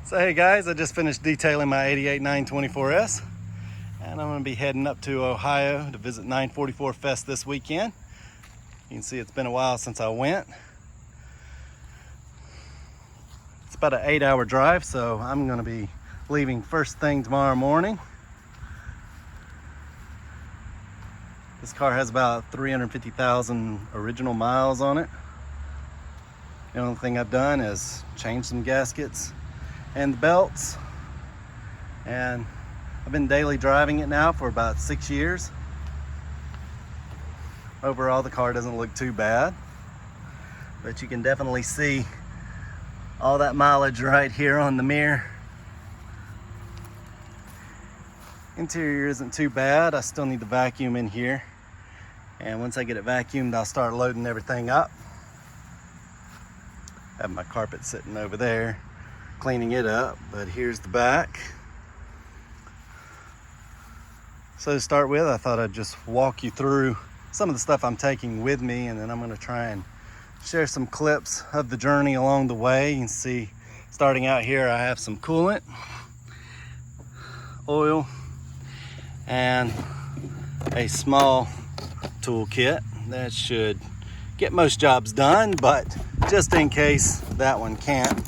So hey guys, I just finished detailing my 88 924S and I'm going to be heading up to Ohio to visit 944 Fest this weekend. You can see it's been a while since I went. It's about an 8-hour drive, so I'm going to be leaving first thing tomorrow morning. This car has about 350,000 original miles on it. The only thing I've done is change some gaskets and the belts, and I've been daily driving it now for about 6 years. Overall, the car doesn't look too bad, but you can definitely see all that mileage right here on the mirror. Interior isn't too bad. I still need the vacuum in here, and once I get it vacuumed, I'll start loading everything up. I have my carpet sitting over there cleaning it up, but here's the back. So to start with, I thought I'd just walk you through some of the stuff I'm taking with me, and then I'm going to try and share some clips of the journey along the way. You can see, starting out here, I have some coolant, oil, and a small toolkit that should get most jobs done, but just in case that one can't,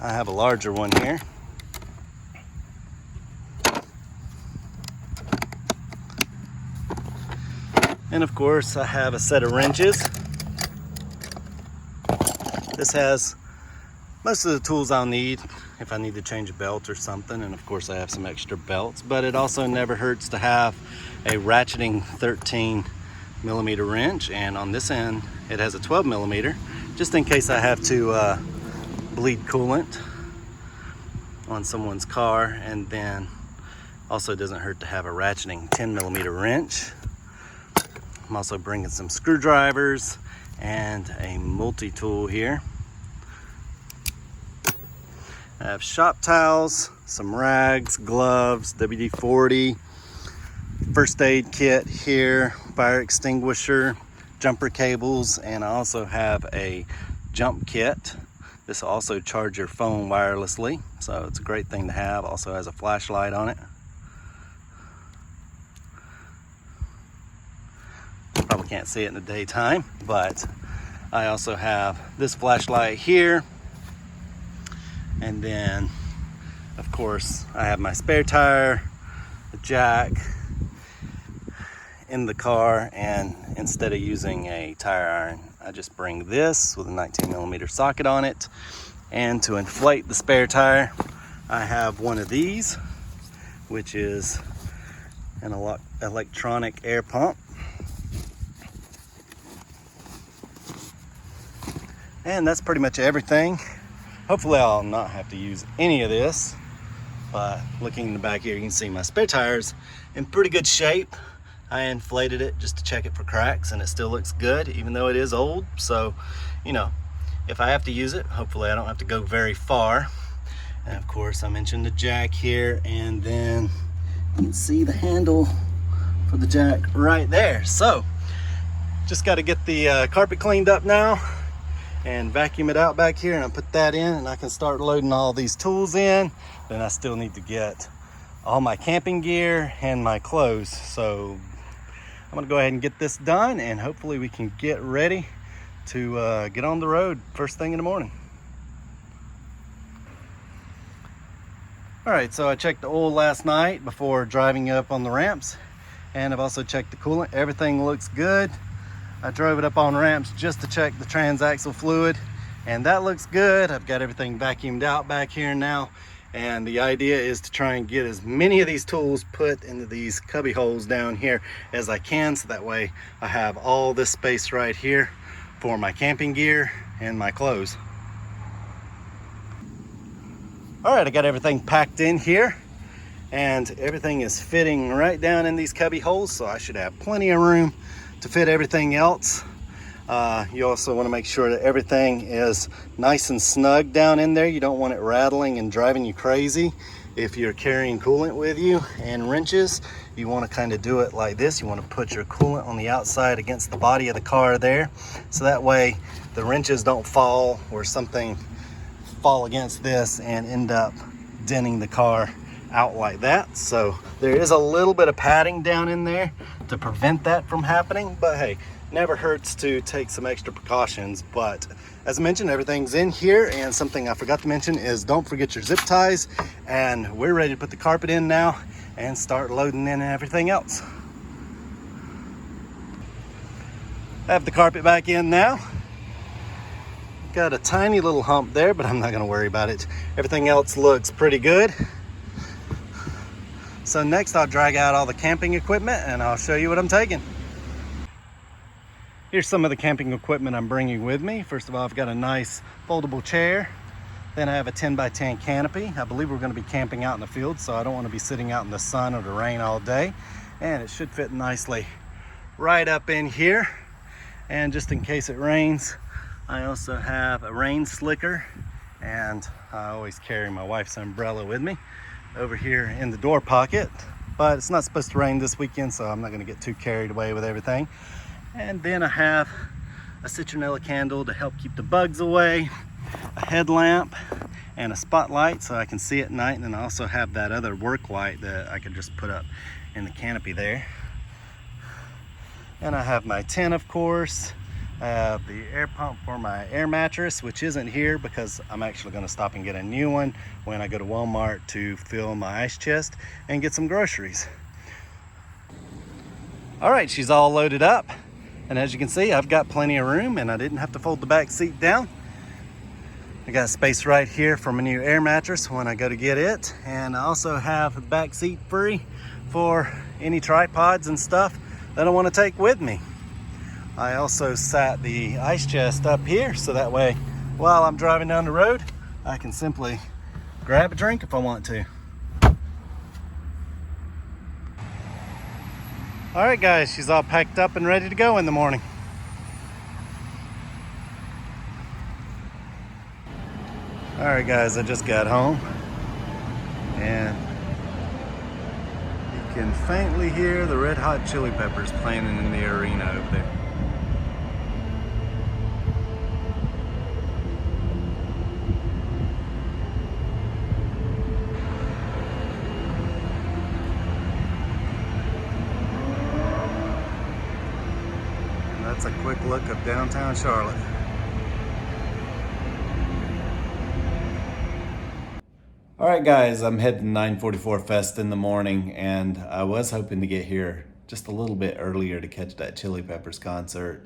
I have a larger one here. And of course, I have a set of wrenches. This has most of the tools I'll need if I need to change a belt or something. And of course, I have some extra belts, but it also never hurts to have a ratcheting 13mm wrench. And on this end, it has a 12mm, just in case I have to bleed coolant on someone's car. And then also doesn't hurt to have a ratcheting 10mm wrench. I'm also bringing some screwdrivers and a multi-tool here. I have shop towels, some rags, gloves, WD-40, first aid kit here, fire extinguisher, jumper cables, and I also have a jump kit. This will also charge your phone wirelessly, so it's a great thing to have. Also has a flashlight on it. Probably can't see it in the daytime, but I also have this flashlight here. And then, of course, I have my spare tire, the jack in the car, and instead of using a tire iron, I just bring this with a 19mm socket on it. And to inflate the spare tire, I have one of these, which is an electronic air pump. And that's pretty much everything. Hopefully I'll not have to use any of this, but looking in the back here, you can see my spare tire's in pretty good shape. I inflated it just to check it for cracks, and it still looks good, even though it is old. So, you know, if I have to use it, hopefully I don't have to go very far. And of course, I mentioned the jack here, and then you can see the handle for the jack right there. So, just got to get the carpet cleaned up now and vacuum it out back here, and I'll put that in, and I can start loading all these tools in. Then I still need to get all my camping gear and my clothes. So I'm gonna go ahead and get this done, and hopefully we can get ready to get on the road first thing in the morning. All right, so I checked the oil last night before driving up on the ramps, and I've also checked the coolant. Everything looks good. I drove it up on ramps just to check the transaxle fluid, and that looks good. I've got everything vacuumed out back here now, and the idea is to try and get as many of these tools put into these cubby holes down here as I can, so that way I have all this space right here for my camping gear and my clothes. All right, I got everything packed in here, and everything is fitting right down in these cubby holes, so I should have plenty of room to fit everything else. You also want to make sure that everything is nice and snug down in there. You don't want it rattling and driving you crazy. If you're carrying coolant with you and wrenches, you want to kind of do it like this. You want to put your coolant on the outside against the body of the car there, so that way the wrenches don't fall or something fall against this and end up denting the car out like that. So there is a little bit of padding down in there to prevent that from happening, but hey, never hurts to take some extra precautions. But as I mentioned, everything's in here, and something I forgot to mention is don't forget your zip ties. And we're ready to put the carpet in now and start loading in everything else. I have the carpet back in now. Got a tiny little hump there, but I'm not going to worry about it. Everything else looks pretty good. So next I'll drag out all the camping equipment and I'll show you what I'm taking. Here's some of the camping equipment I'm bringing with me. First of all, I've got a nice foldable chair. Then I have a 10x10 canopy. I believe we're going to be camping out in the field, so I don't want to be sitting out in the sun or the rain all day. And it should fit nicely right up in here. And just in case it rains, I also have a rain slicker, and I always carry my wife's umbrella with me over here in the door pocket. But it's not supposed to rain this weekend, so I'm not going to get too carried away with everything. And then I have a citronella candle to help keep the bugs away, a headlamp, and a spotlight so I can see at night. And then I also have that other work light that I could just put up in the canopy there. And I have my tent, of course. I have the air pump for my air mattress, which isn't here because I'm actually going to stop and get a new one when I go to Walmart to fill my ice chest and get some groceries. All right, she's all loaded up. And as you can see, I've got plenty of room and I didn't have to fold the back seat down. I got space right here for my new air mattress when I go to get it. And I also have the back seat free for any tripods and stuff that I want to take with me. I also sat the ice chest up here so that way while I'm driving down the road, I can simply grab a drink if I want to. All right, guys, she's all packed up and ready to go in the morning. All right, guys, I just got home and you can faintly hear the Red Hot Chili Peppers playing in the arena over there. That's a quick look of downtown Charlotte. All right, guys, I'm heading 944 Fest in the morning, and I was hoping to get here just a little bit earlier to catch that Chili Peppers concert.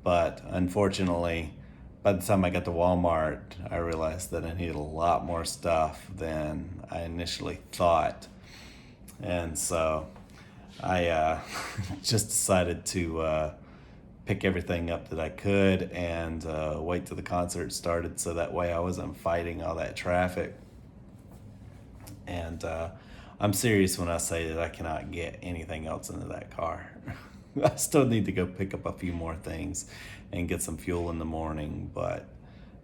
But unfortunately, by the time I got to Walmart, I realized that I needed a lot more stuff than I initially thought. And so I just decided to pick everything up that I could and wait till the concert started so that way I wasn't fighting all that traffic. And I'm serious when I say that I cannot get anything else into that car. I still need to go pick up a few more things and get some fuel in the morning, but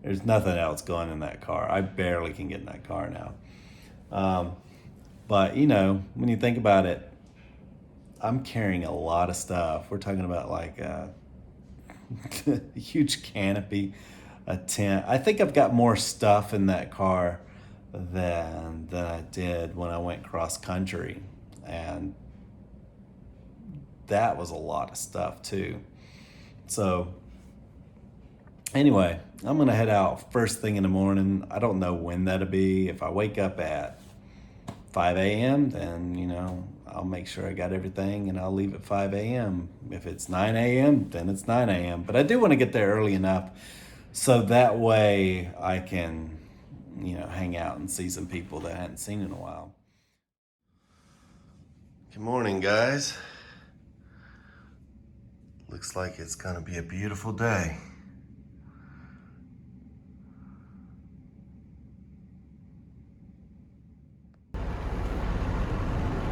there's nothing else going in that car. I barely can get in that car now. But you know, when you think about it, I'm carrying a lot of stuff. We're talking about like a huge canopy, a tent. I think I've got more stuff in that car than I did when I went cross country, and that was a lot of stuff too. So anyway, I'm gonna head out first thing in the morning. I don't know when that'll be. If I wake up at 5 a.m., then you know, I'll make sure I got everything and I'll leave at 5 a.m. If it's 9 a.m., then it's 9 a.m. But I do want to get there early enough so that way I can, you know, hang out and see some people that I hadn't seen in a while. Good morning, guys. Looks like it's gonna be a beautiful day.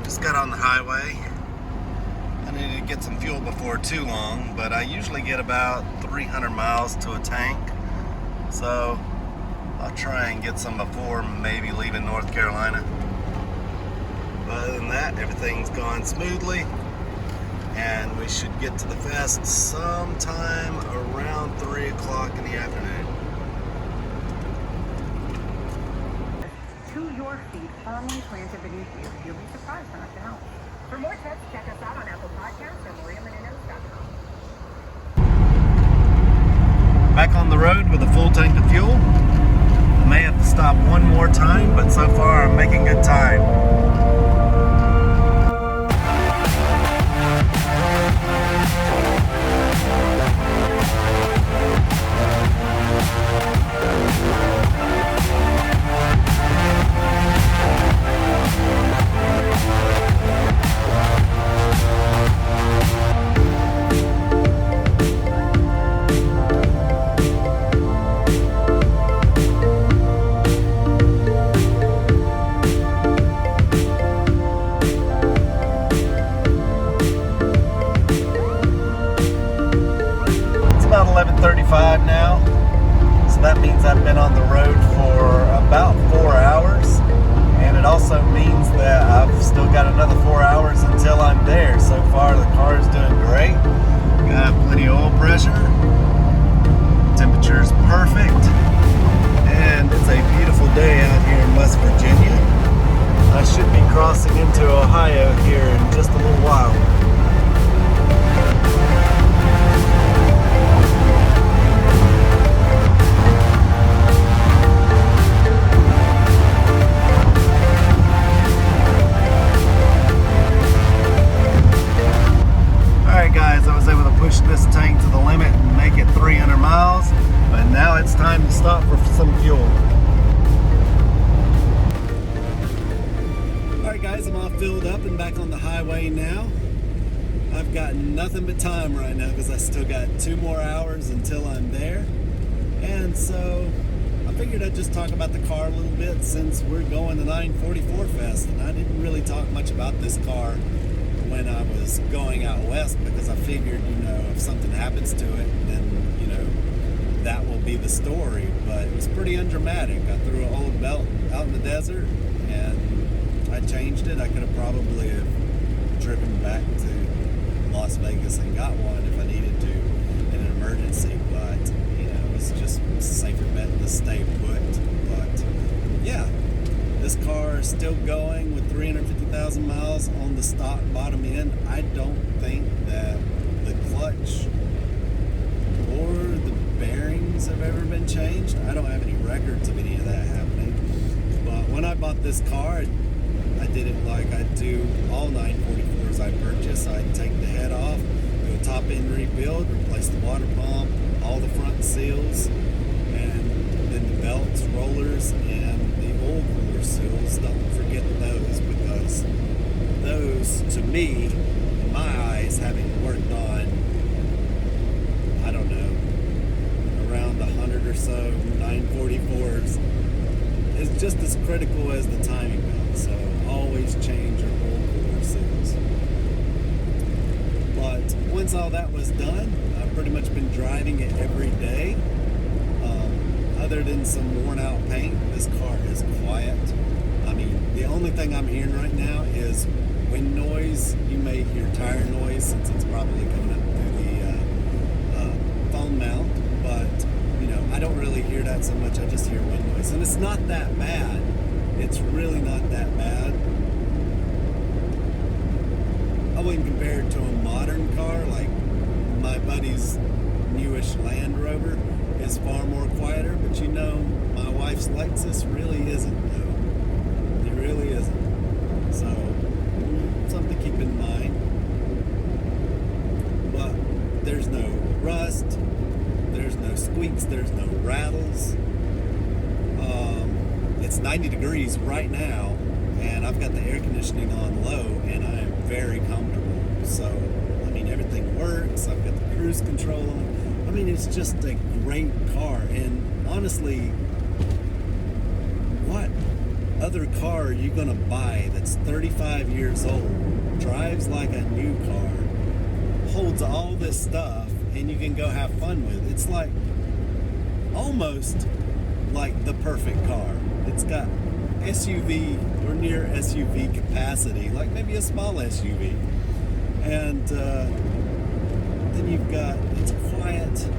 Just got on the highway. I needed to get some fuel before too long, but I usually get about 300 miles to a tank. So I'll try and get some before maybe leaving North Carolina. But other than that, everything's gone smoothly. And we should get to the fest sometime around 3 o'clock in the afternoon. your feet firmly planted beneath you. You'll be surprised how much it helps. For more tips, check us out on Apple Podcasts or MariaMenounos.com. Back on the road with a full tank of fuel. I may have to stop one more time, but so far I'm making good time. About 11:35 now, so that means I've been on the road for about 4 hours, and it also means that I've still got another 4 hours until I'm there. So far the car is doing great. Got plenty of oil pressure, temperature's perfect, and it's a beautiful day out here in West Virginia. I should be crossing into Ohio here in just a little while. Guys, I was able to push this tank to the limit and make it 300 miles, but now it's time to stop for some fuel. Alright guys, I'm all filled up and back on the highway now. I've got nothing but time right now because I still got 2 more hours until I'm there. And so I figured I'd just talk about the car a little bit since we're going to 944 Fest, and I didn't really talk much about this car when I was going out west because I figured, if something happens to it, then, that will be the story. But it was pretty undramatic. I threw an old belt out in the desert and I changed it. I could have probably driven back to Las Vegas and got one if I needed to in an emergency, but, it was just a safer bet to stay put. But, yeah. This car is still going with 350,000 miles on the stock bottom end. I don't think that the clutch or the bearings have ever been changed. I don't have any records of any of that happening. But when I bought this car, I did it like I do all 944s I purchase. I'd take the head off, do a top end rebuild, replace the water pump, all the front seals, and then the belts, rollers, and the oil cooler seals. Don't forget those, because those, to me, in my eyes, having worked on, I don't know, around 100 or so 944s, is just as critical as the timing belt. So always change your oil cooler seals. But once all that was done, I've pretty much been driving it every day. Other than some worn out paint, this car is quiet. I mean, the only thing I'm hearing right now is wind noise. You may hear tire noise since it's probably coming up through the phone mount, but I don't really hear that so much. I just hear wind noise, and it's not that bad. It's really not that bad. I wouldn't compare it to a modern car like my buddy's newish Land Rover. Is far more quieter, but my wife's Lexus really isn't, though. It really isn't. So, something to keep in mind. But there's no rust, there's no squeaks, there's no rattles. It's 90 degrees right now, and I've got the air conditioning on low, and I am very comfortable. So, everything works. I've got the cruise control on. It's just a great car, and honestly, what other car are you gonna buy that's 35 years old, drives like a new car, holds all this stuff, and you can go have fun with? It's like almost like the perfect car. It's got SUV or near SUV capacity, like maybe a small SUV, and then you've got, it's quiet.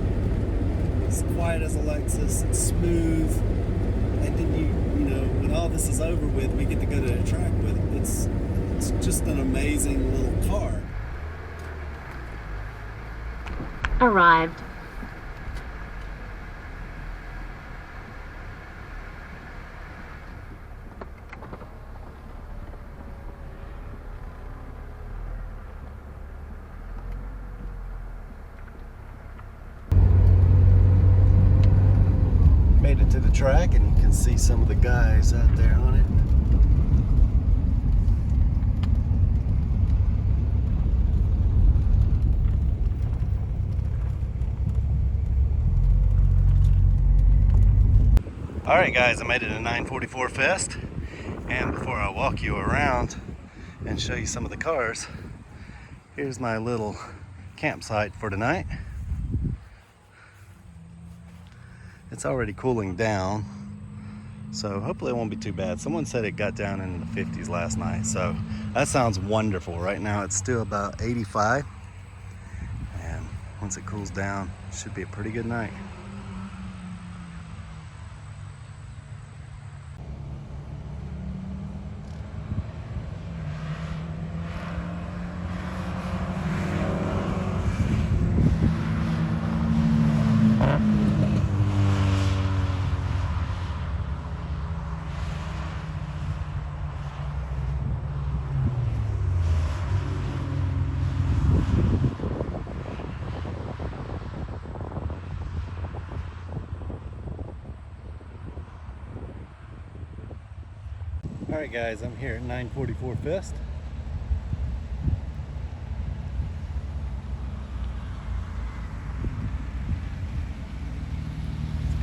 It's quiet as a Lexus. It's smooth. And then when all this is over with, we get to go to the track with it. It's just an amazing little car. Arrived. Made it to the track, and you can see some of the guys out there on it. Alright guys, I made it to 944 Fest, and before I walk you around and show you some of the cars, here's my little campsite for tonight. It's already cooling down, so hopefully it won't be too bad. Someone said it got down into the 50s last night, so that sounds wonderful. Right now it's still about 85, and once it cools down, it should be a pretty good night. Alright guys, I'm here at 944 Fest.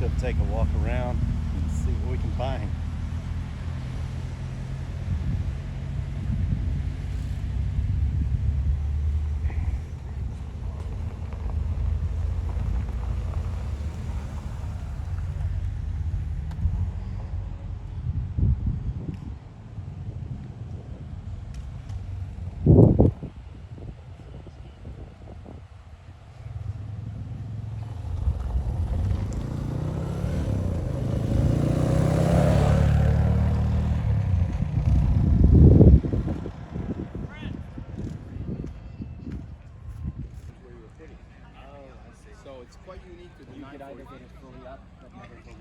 Let's go take a walk around and see what we can find. It's quite unique to the 944.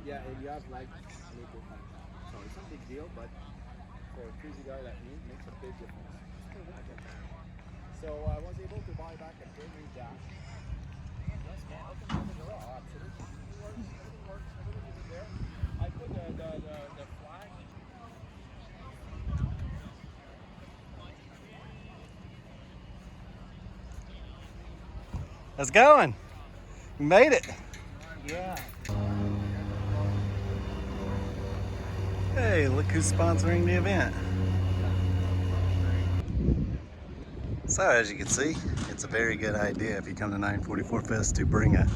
Yeah, and you have like a little height. So it's not a big deal, but for a crazy guy like me, it makes a big difference. So I was able to buy back a brand new dash. Yes, man. Oh, absolutely. Everything works. Everything is there. I put the flag. How's it going? You made it. Yeah. Hey, look who's sponsoring the event. So as you can see, it's a very good idea if you come to 944 Fest to bring a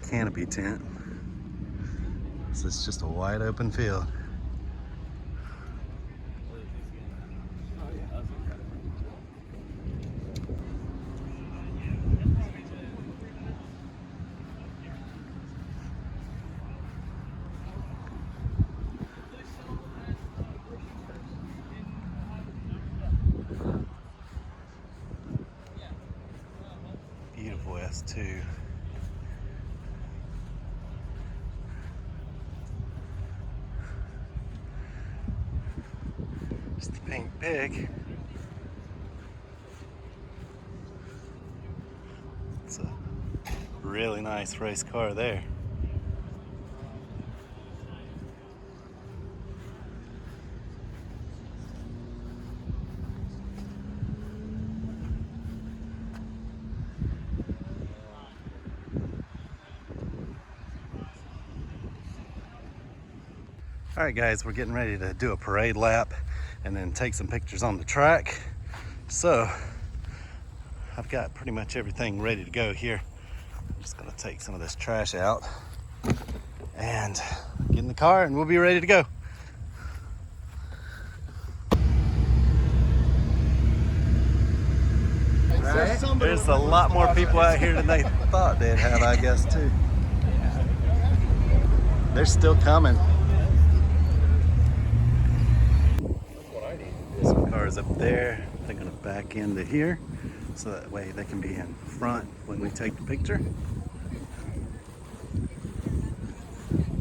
canopy tent. So it's just a wide open field. Beautiful S2. Just the pink pig. It's a really nice race car there. All right guys, we're getting ready to do a parade lap and then take some pictures on the track. So I've got pretty much everything ready to go here. I'm just gonna take some of this trash out and get in the car and we'll be ready to go. There's a lot more people out here than they thought they'd have, I guess, too. They're still coming. cars up there. They're gonna back into here so that way they can be in front when we take the picture.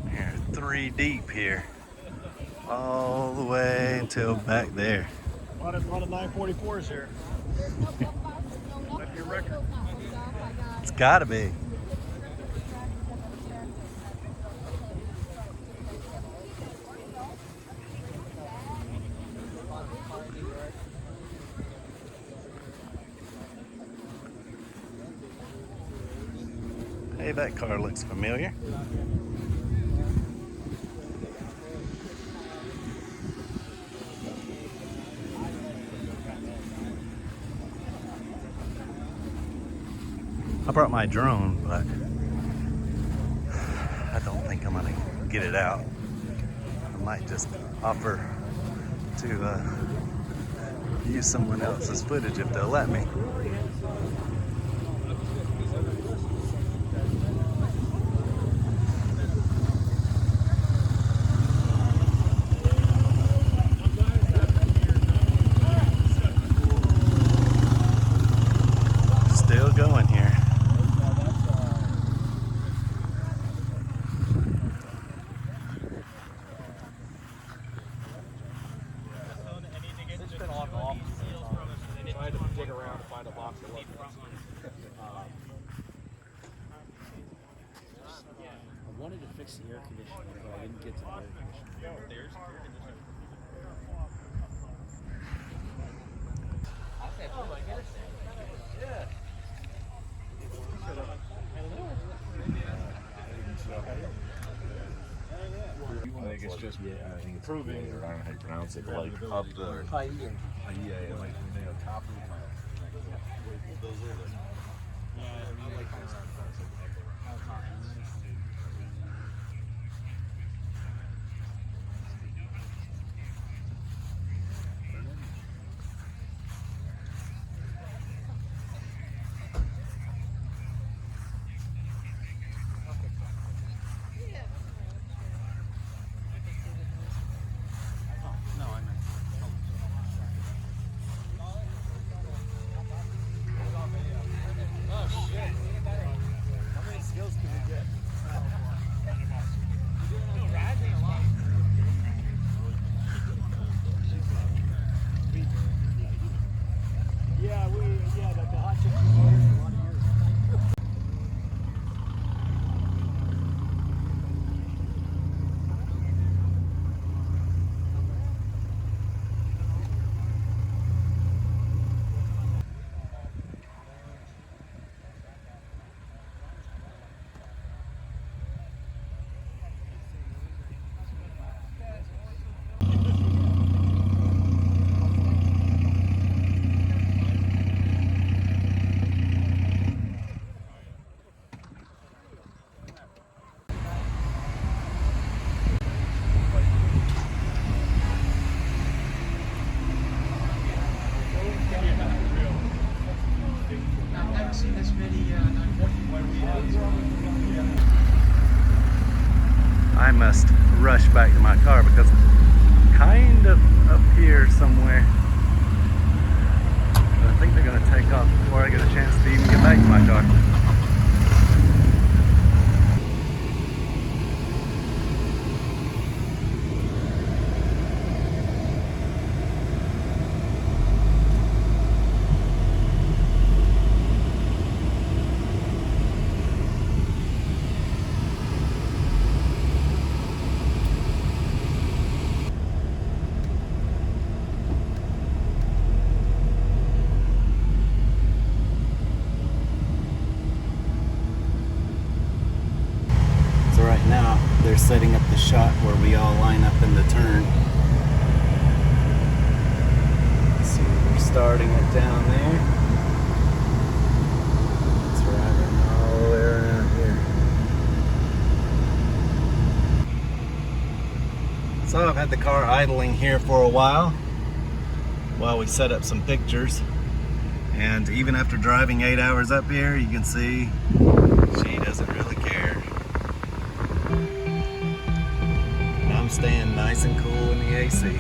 They're 3 deep here, all the way until back there. A lot of 944s here. Might be a record. It's gotta be. Hey, that car looks familiar. I brought my drone, but I don't think I'm gonna get it out. I might just offer to use someone else's footage if they'll let me. Still going here. It's been on and off. I had to dig around to find a box that wasn't. I wanted to fix the air conditioning, but I didn't get to the air conditioning. Oh my goodness. Yeah. I think it's just, I think it's proving, or I don't know how you pronounce it, but like up the, Hi, yeah, like when they are top of the pile. Oh shit. How many skills can you get? Yeah, the hot chips are a lot of years. I must rush back to my car because I'm kind of up here somewhere. But I think they're going to take off before I get a chance to even get back to my car. Now they're setting up the shot where we all line up in the turn. So we're starting it down there. It's driving all the way around here. So I've had the car idling here for a while we set up some pictures. And even after driving 8 hours up here, you can see she doesn't really care. I'm staying nice and cool in the AC.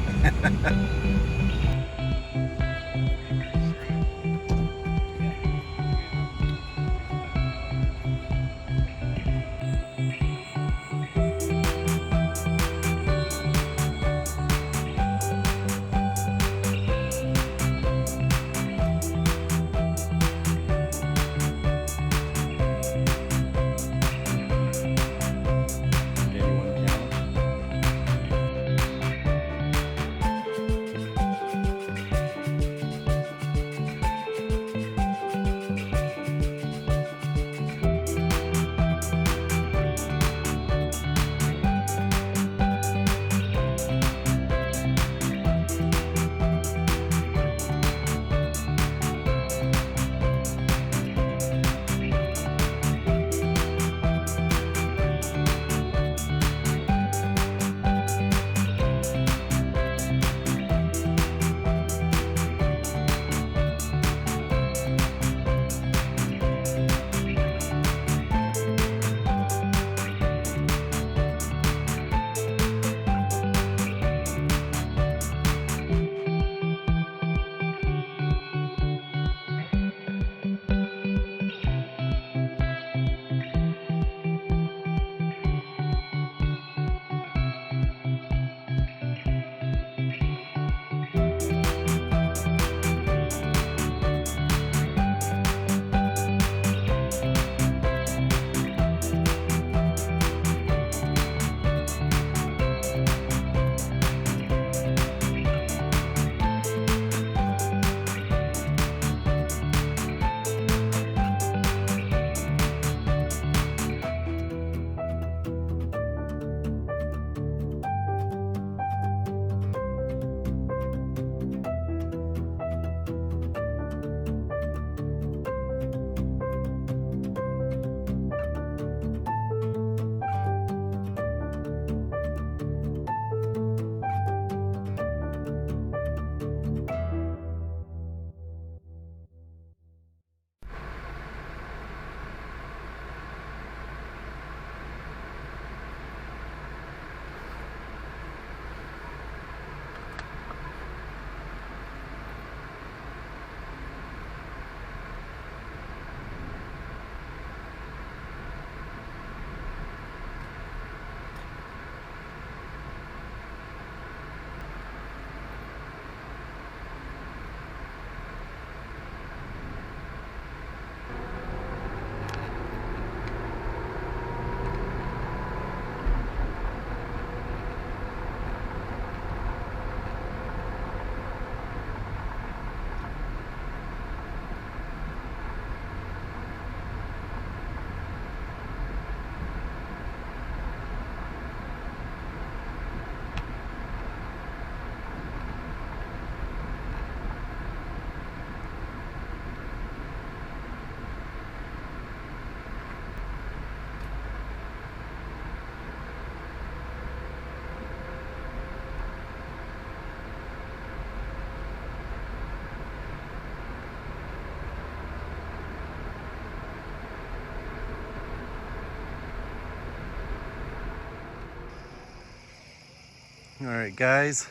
All right, guys,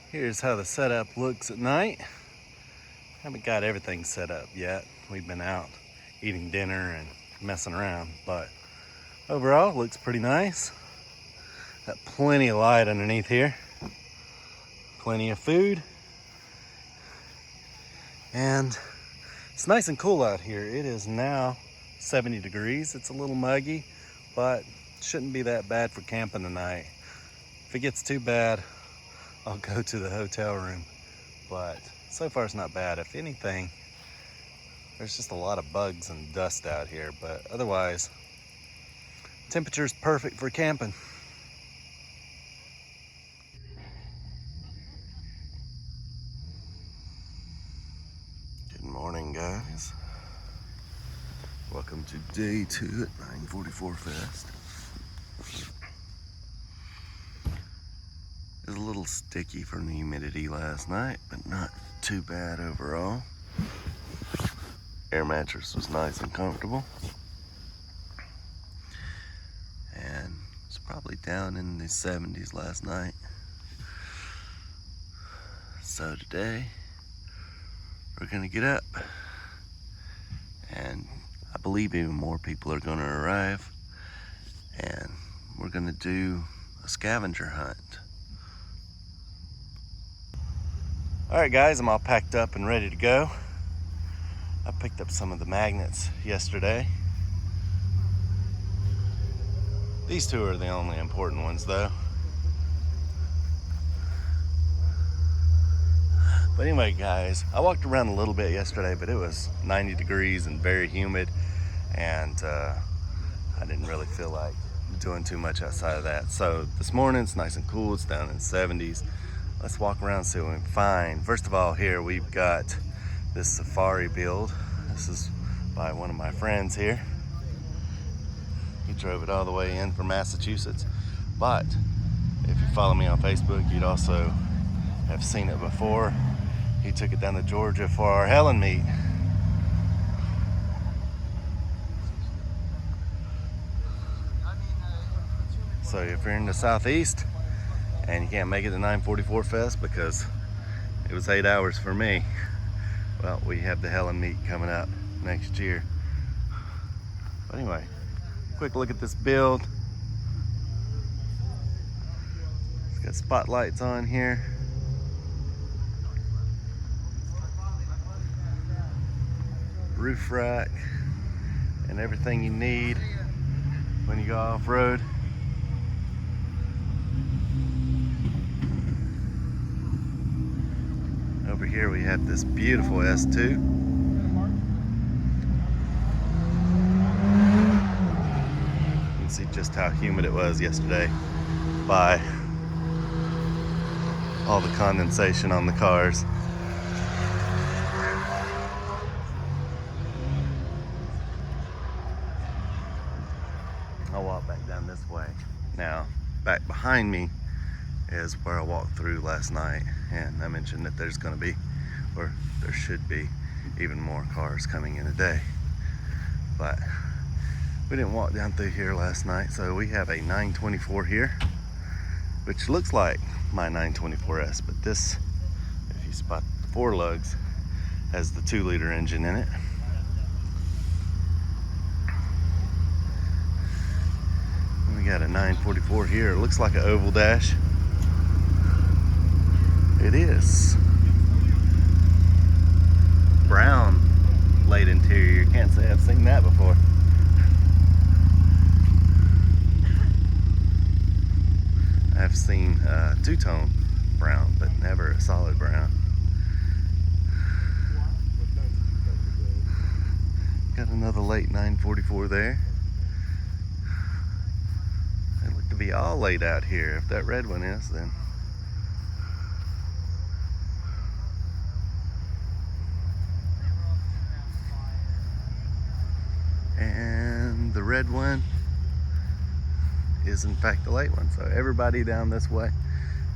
here's how the setup looks at night. Haven't got everything set up yet. We've been out eating dinner and messing around, but overall it looks pretty nice. Got plenty of light underneath here, plenty of food, and it's nice and cool out here. It is now 70 degrees. It's a little muggy, but shouldn't be that bad for camping tonight. If it gets too bad, I'll go to the hotel room, but so far it's not bad. If anything, there's just a lot of bugs and dust out here, but otherwise, temperature's perfect for camping. Good morning, guys. Welcome to day 2 at 944 Fest. It was a little sticky from the humidity last night, but not too bad overall. Air mattress was nice and comfortable. And it's probably down in the 70s last night. So today, we're gonna get up. And I believe even more people are gonna arrive. And we're gonna do a scavenger hunt. All right, guys, I'm all packed up and ready to go. I picked up some of the magnets yesterday. These two are the only important ones, though. But anyway, guys, I walked around a little bit yesterday, but it was 90 degrees and very humid, and I didn't really feel like doing too much outside of that. So this morning, it's nice and cool. It's down in the 70s. Let's walk around and see what we can find. First of all, here we've got this safari build. This is by one of my friends here. He drove it all the way in from Massachusetts. But if you follow me on Facebook, you'd also have seen it before. He took it down to Georgia for our Helen meet. So if you're in the Southeast and you can't make it to 944 Fest because it was 8 hours for me, well, we have the Helen meet coming up next year. But anyway, quick look at this build. It's got spotlights on here. Roof rack and everything you need when you go off-road. Over here we have this beautiful S2. You can see just how humid it was yesterday by all the condensation on the cars. I'll walk back down this way. Now, back behind me is where I walked through last night, and I mentioned that there's gonna be, or there should be, even more cars coming in today. But we didn't walk down through here last night, so we have a 924 here, which looks like my 924S, but this, if you spot the 4 lugs, has the 2-liter engine in it. And we got a 944 here. It looks like an oval dash. It is. Brown late interior. Can't say I've seen that before. I've seen two-tone brown, but never a solid brown. Got another late 944 there. They look to be all laid out here. If that red one is, then and the red one is in fact the late one. So everybody down this way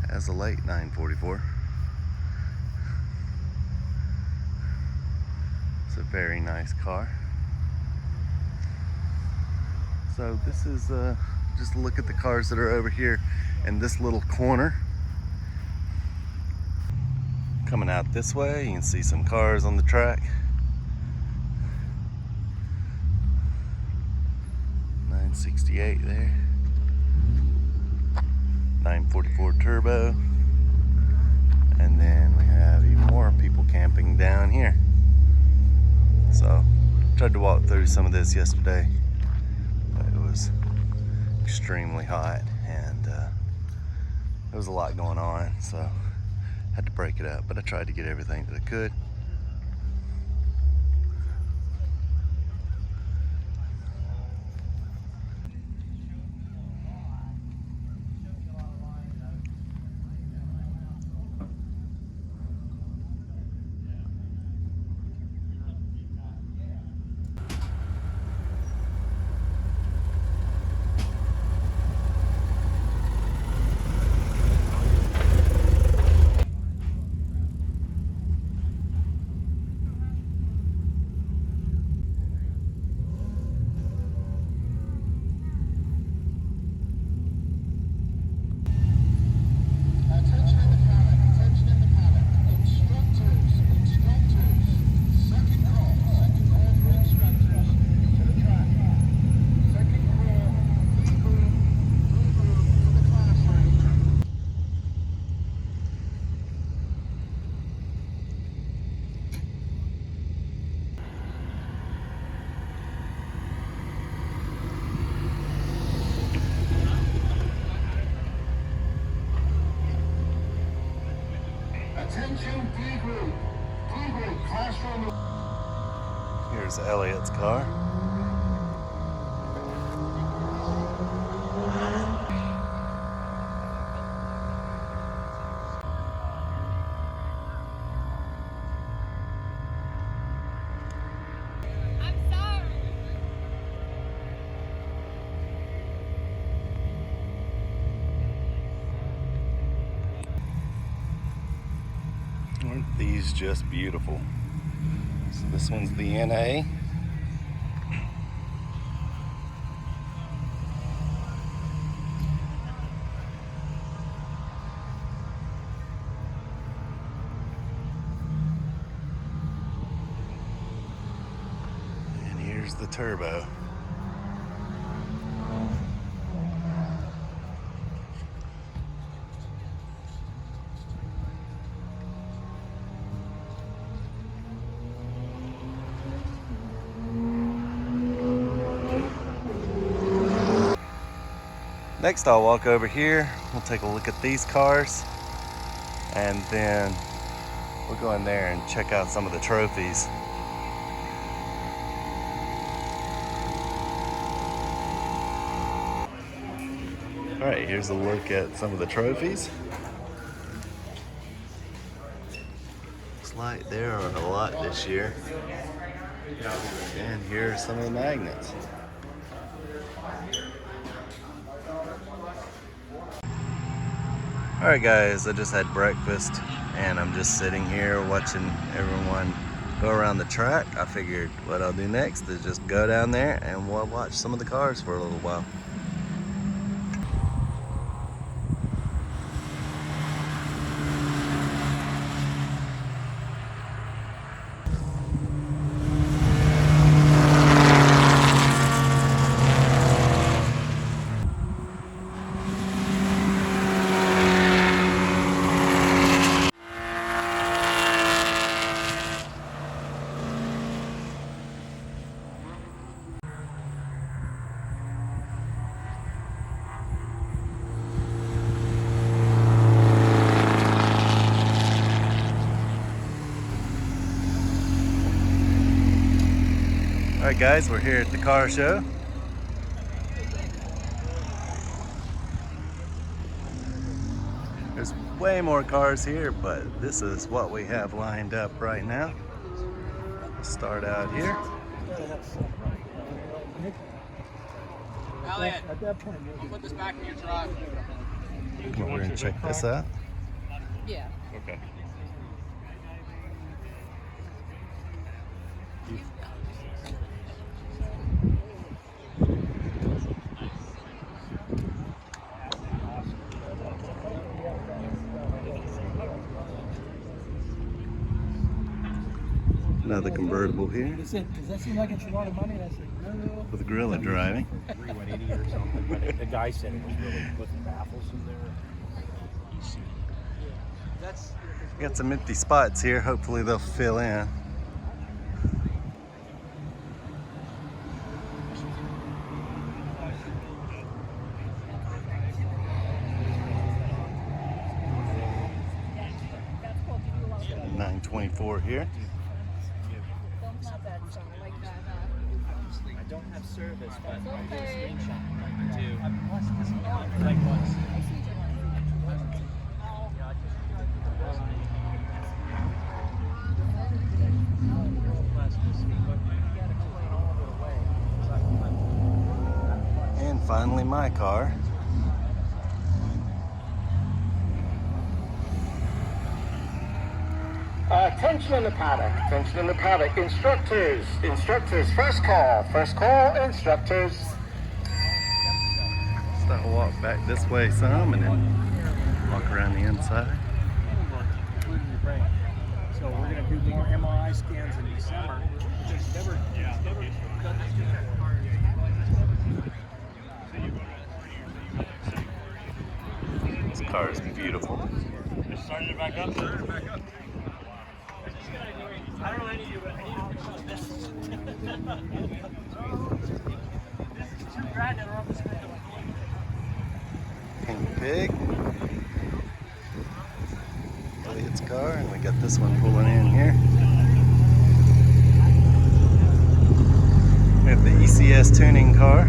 has a late 944. It's a very nice car. So this is just look at the cars that are over here in this little corner. Coming out this way, you can see some cars on the track. 968 there. 944 turbo. And then we have even more people camping down here. So, tried to walk through some of this yesterday, but it was extremely hot and there was a lot going on, so had to break it up, but I tried to get everything that I could. Attention D group. D group classroom. Here's Elliot's car. Aren't these just beautiful? So this one's the NA. And here's the turbo. Next I'll walk over here, we'll take a look at these cars, and then we'll go in there and check out some of the trophies. Alright, here's a look at some of the trophies. Looks like there are a lot this year. And here are some of the magnets. Alright guys, I just had breakfast and I'm just sitting here watching everyone go around the track. I figured what I'll do next is just go down there and we'll watch some of the cars for a little while. Alright guys, we're here at the car show. There's way more cars here, but this is what we have lined up right now. Let's start out here. Elliot, put this back in your truck. Come over and check this out. Yeah. Okay. Another convertible here Does that seem like it's a lot of money? And I said, no. with Gorilla driving. 180 or something, but the guy said it was really putting baffles in there. Got some empty spots here. Hopefully they'll fill in. $9.24 here. I don't have service, but I do a screenshot. And finally my car. Attention in the paddock, attention in the paddock. Instructors, first call, instructors. So I'll walk back this way some and then walk around the inside. Including your brain. So we're going to do more MRI scans in December. It's never done this before. This car is beautiful. Started it back up. I don't know any of you, but I need to put this. This is $2,000 that are on the screen. Pink Pig. Elliot's car, and we got this one pulling in here. We have the ECS tuning car.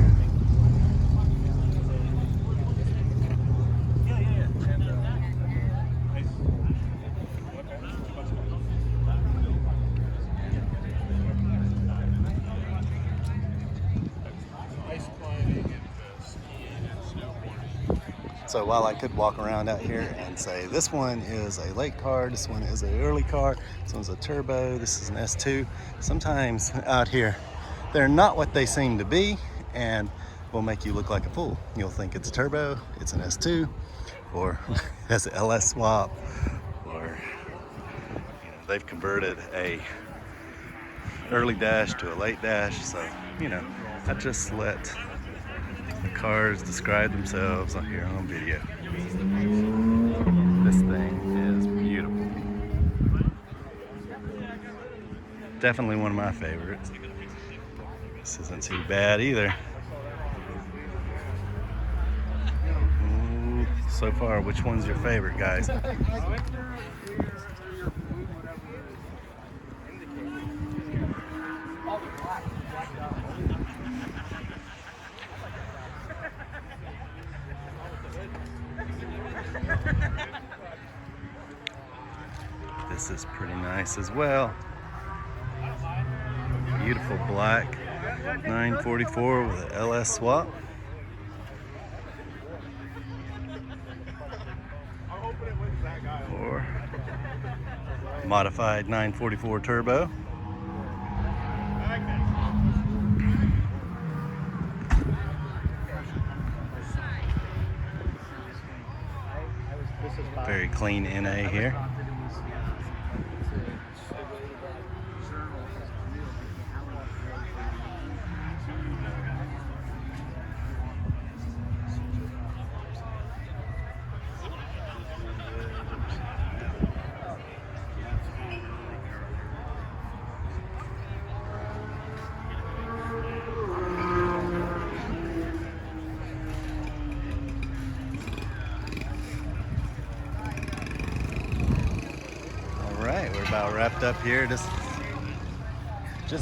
So while I could walk around out here and say this one is a late car, this one is an early car, this one's a turbo, this is an S2, sometimes out here they're not what they seem to be and will make you look like a fool. You'll think it's a turbo, it's an S2, or has an LS swap, or they've converted a early dash to a late dash. So I just let the cars describe themselves on here on video. This thing is beautiful. Definitely one of my favorites. This isn't too bad either. Ooh, so far, which one's your favorite, guys? This is pretty nice as well. Beautiful black 944 with an LS swap. Or modified 944 turbo. Very clean NA here. We're about wrapped up here. Just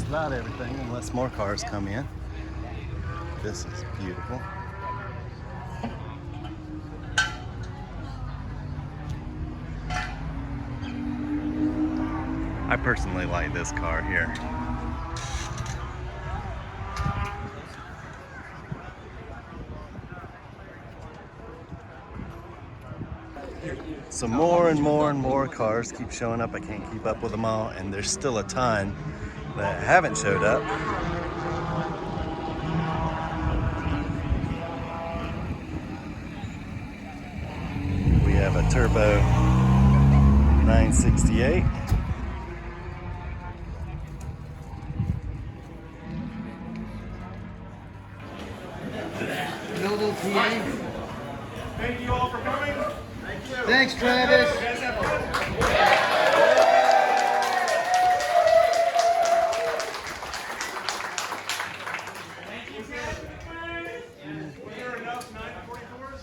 about everything, unless more cars come in. This is beautiful. I personally like this car here. So more and more cars keep showing up. I can't keep up with them all, and there's still a ton that haven't showed up. We have a turbo 968. Thank you all for coming. Thanks, Travis. You guys have fun. Was there enough 944s?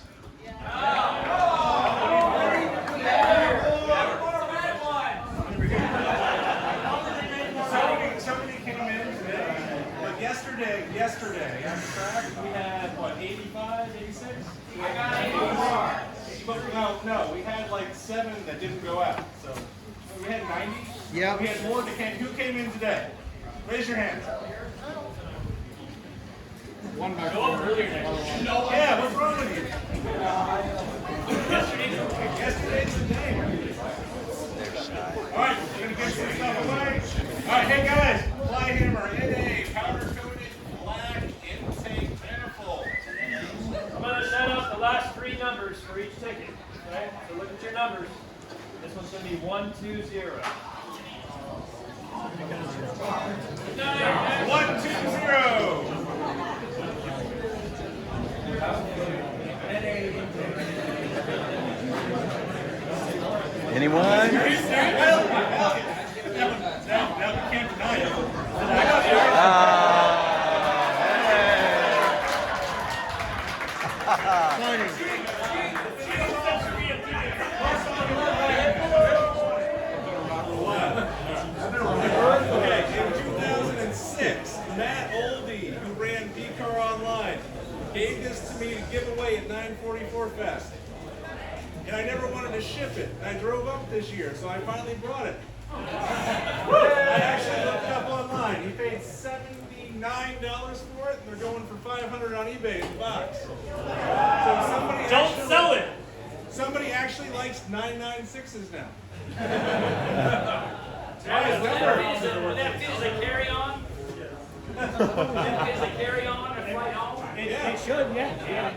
Somebody came in today, but yesterday, after track, we had, what, 85, 86? I got 84. No, we had like 7 that didn't go out, so we had 90. Yep. We had more that came. Who came in today? Raise your hands. Yeah, what's wrong with you? Yesterday's the day. All right, we're gonna get some stuff away. All right, hey guys, fly hammer, NA, powder coated black intake manifold. I'm going to set up the last 3 numbers for each ticket. Okay? So look at your numbers. This one's going to be 120. 120. Anyone? Now we can't deny it. Okay, in 2006, Matt Oldie, who ran D-Car Online, gave this to me to give away at 944 Fest. And I never wanted to ship it. And I drove up this year, so I finally brought it. I actually looked it up online. He paid $79 for it, and they're going for $500 on eBay in the box. So somebody Don't sell it! Somebody actually likes 996s now. Would that fit as a carry-on? Would that fit as a carry-on or flight home? It should, yeah.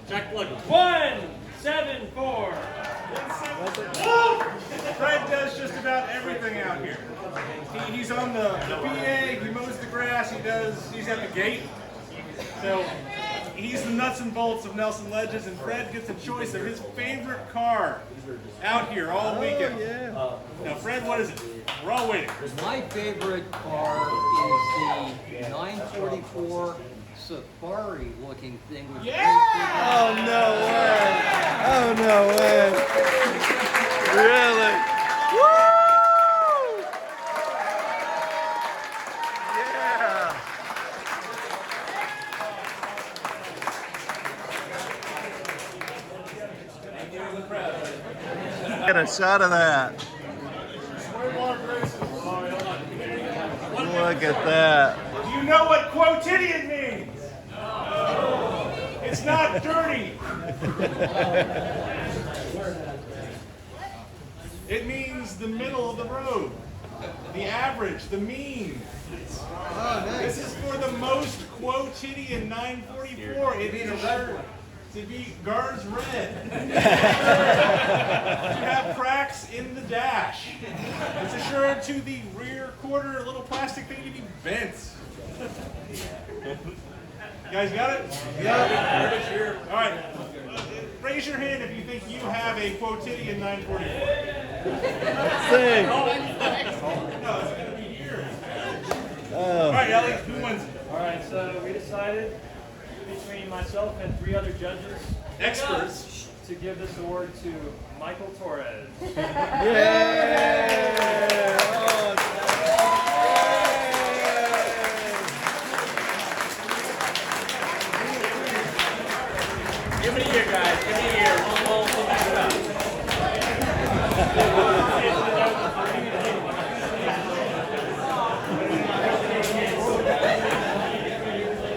Jack plug. 174. Fred does just about everything out here. He's on the PA, he mows the grass, he's at the gate. So he's the nuts and bolts of Nelson Ledges, and Fred gets a choice of his favorite car out here all weekend. Now Fred, what is it? We're all waiting. My favorite car is the 944 Safari looking thing with Oh, no way. Oh, no way. Really? Woo! Yeah. Get a shot of that. Look at that. Do you know what quotidian means? It's not dirty. It means the middle of the road, the average, the mean. This is for the most quotidian 944. It is assured to be Guards Red. To have cracks in the dash. It's assured to the rear quarter little plastic thing to be bent. You guys got it? Yeah. All right. Raise your hand if you think you have a quotidian 944. Sing. No, it's going to be here. All right, Ellie, who wins it? All right, so we decided between myself and 3 other judges Experts. to give this award to Michael Torres. Give me a year, guys. Give me a year. We'll back it up.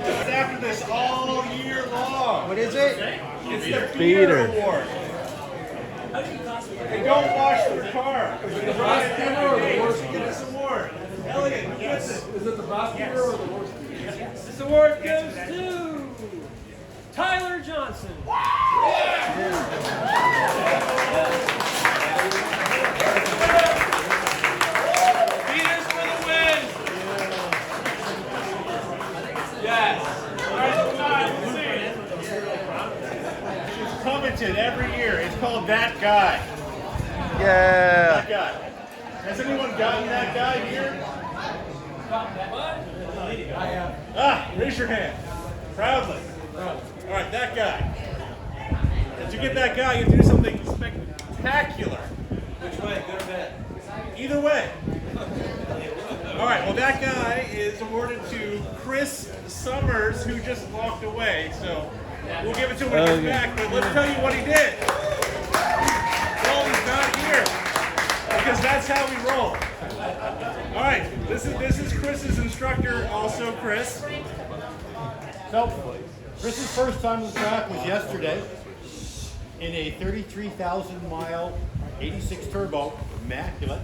It's after this all year long. What is it? It's the Beater. Beater Award. They don't wash their car. They drive to get this award. Elliot, who gets it? Is it the best beer or the worst beer? This award goes to Tyler Johnson. Beaters for the win. Yes. All right, let's see. Yeah. That guy. Has anyone gotten that guy here? Raise your hand. Proudly. All right, that guy. To get that guy, you do something spectacular. Which way? Good or bad? Either way. All right, well, that guy is awarded to Chris Summers, who just walked away. So we'll give it to him when he gets back. But let's tell you what he did. Well, he's not here because that's how we roll. All right, this is Chris's instructor, also Chris. So, Chris's first time on the track was yesterday in a 33,000 mile 86 turbo, immaculate.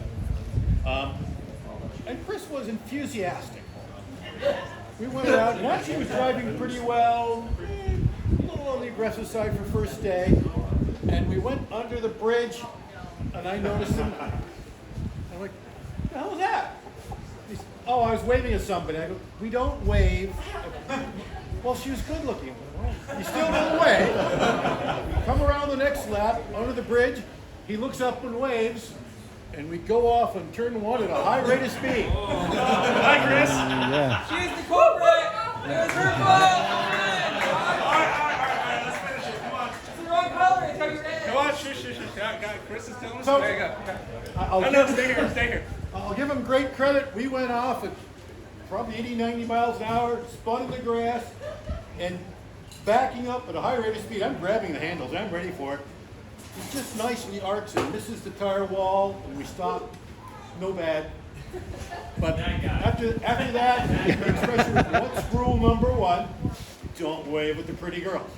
And Chris was enthusiastic. We went out, and actually was driving pretty well, a little on the aggressive side for first day. And we went under the bridge, and I noticed him. I'm like, what the hell was that? He said, oh, I was waving at somebody. I go, we don't wave. Well, she was good looking. Well, you still don't wave. Come around the next lap, under the bridge, he looks up and waves, and we go off on turn 1 at a high rate of speed. Hi, Chris. Yeah. She's the culprit! It was her fault! All right, let's finish it. Come on. It's the wrong color, it's how you ran. Come on, shush. Chris is telling us. So, There you go. I'll No, give- stay here. I'll give him great credit. We went off at probably 80, 90 miles an hour, spun in the grass, and backing up at a high rate of speed. I'm grabbing the handles. I'm ready for it. It's just nice in the arcs and misses the tire wall, and we stop. No bad. But after that, the expression was, what's rule number 1? Don't wave at the pretty girls.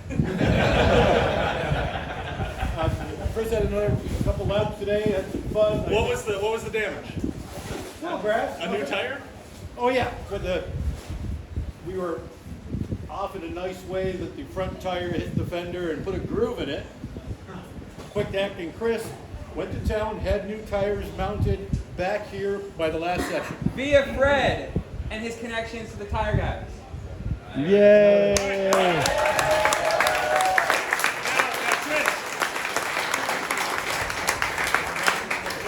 Chris had a couple laps today, had some fun. What was the damage? No grass. A new tire? Oh yeah, we were off in a nice way that the front tire hit the fender and put a groove in it. Quick acting Chris went to town, had new tires mounted back here by the last session. Via Fred and his connections to the tire guys. Yay!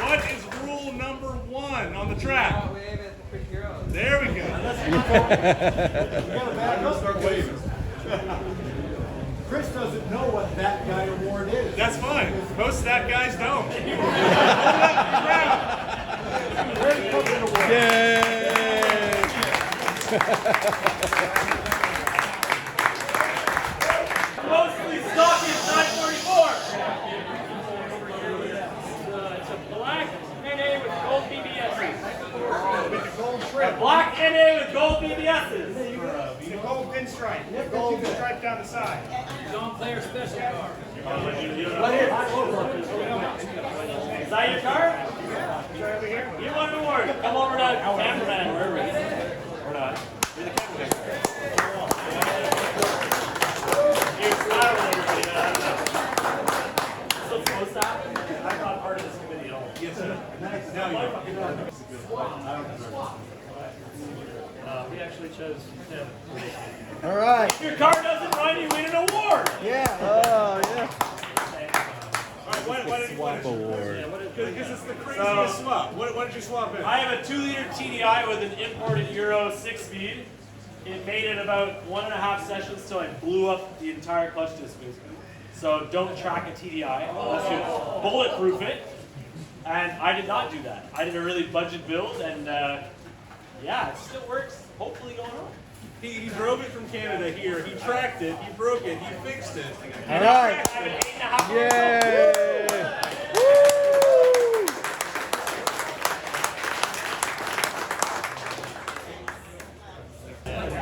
What is rule number 1 on the track? Don't wave at the pretty girls. There we go. We gotta back up. Start waving. Chris doesn't know what that guy award is. That's fine. Most of that guys don't. Very covered award. Mostly stock is 944. It's a black NA with gold BBSs. Black NA with gold BBSs. The gold pinstripe. Gold stripe down the side. Don't play your special car. Is that your car? You want an award? Come over to cameraman, wherever it is. Or not. You're the cameraman. You're flattering everybody. So close that. I'm not part of this committee at all. Yes, sir. Now you we actually chose him. All right. If your car doesn't run, you win an award. Yeah. Oh, yeah. All right, what did you swap award? Because it's the craziest swap. What did you swap in? I have a 2-liter TDI with an imported Euro 6-speed. It made it about 1.5 sessions till I blew up the entire clutch disc basically. So don't track a TDI unless you bulletproof it. And I did not do that. I did a really budget build, and yeah, it still works. Hopefully going on. He drove it from Canada here. He tracked it. He broke it. He fixed it. All right. I have an 8.5. Yay!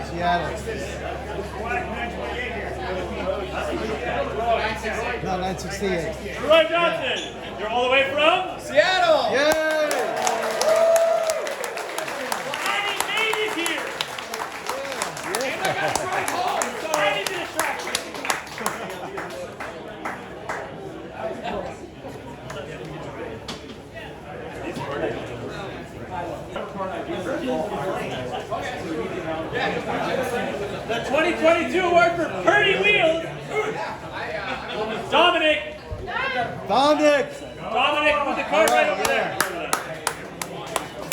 Seattle. No, 968. Troy Johnson, you're all the way from? Seattle! Yay! And he made it here! And he did a track. The 2022 award for Purdy Wheels, Dominic Dominic! with the car right over there.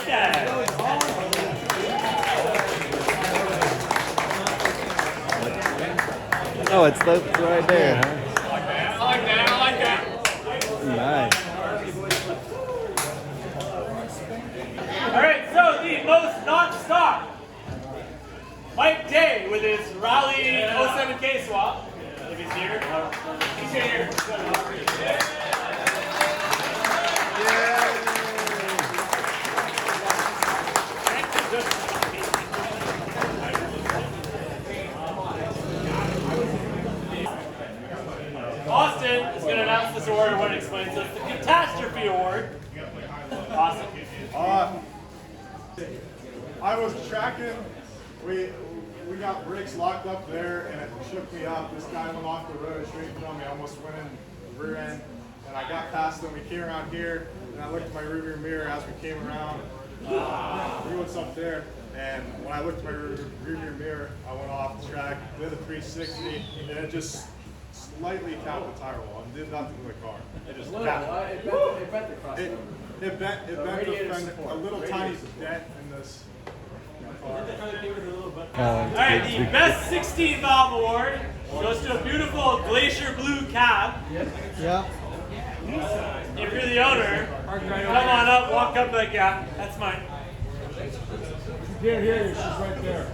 Yeah. Oh, it's right there, huh? I like that. I like that. Nice. All right, so the most non-stop Mike Day with his Raleigh 07K swap. If he's here. He's here. Austin is going to announce this award and what it explains. So it's the Catastrophe Award. Austin. I was tracking. We got brakes locked up there, and it shook me up. This guy went off the road straight from me. I almost went in the rear end, and I got past him. We came around here, and I looked at my rearview mirror as we came around. Knew what's up there, and when I looked at my rearview mirror, I went off the track, did a 360, and it just slightly tapped the tire wall and did nothing to the car. It just tapped. It bent the fender, a little tiny dent in this car. Alright, the best 16 valve award goes to a beautiful glacier blue cab. Yeah. If you're the owner, come on up, walk up like, yeah, that's mine. Here, she's right there.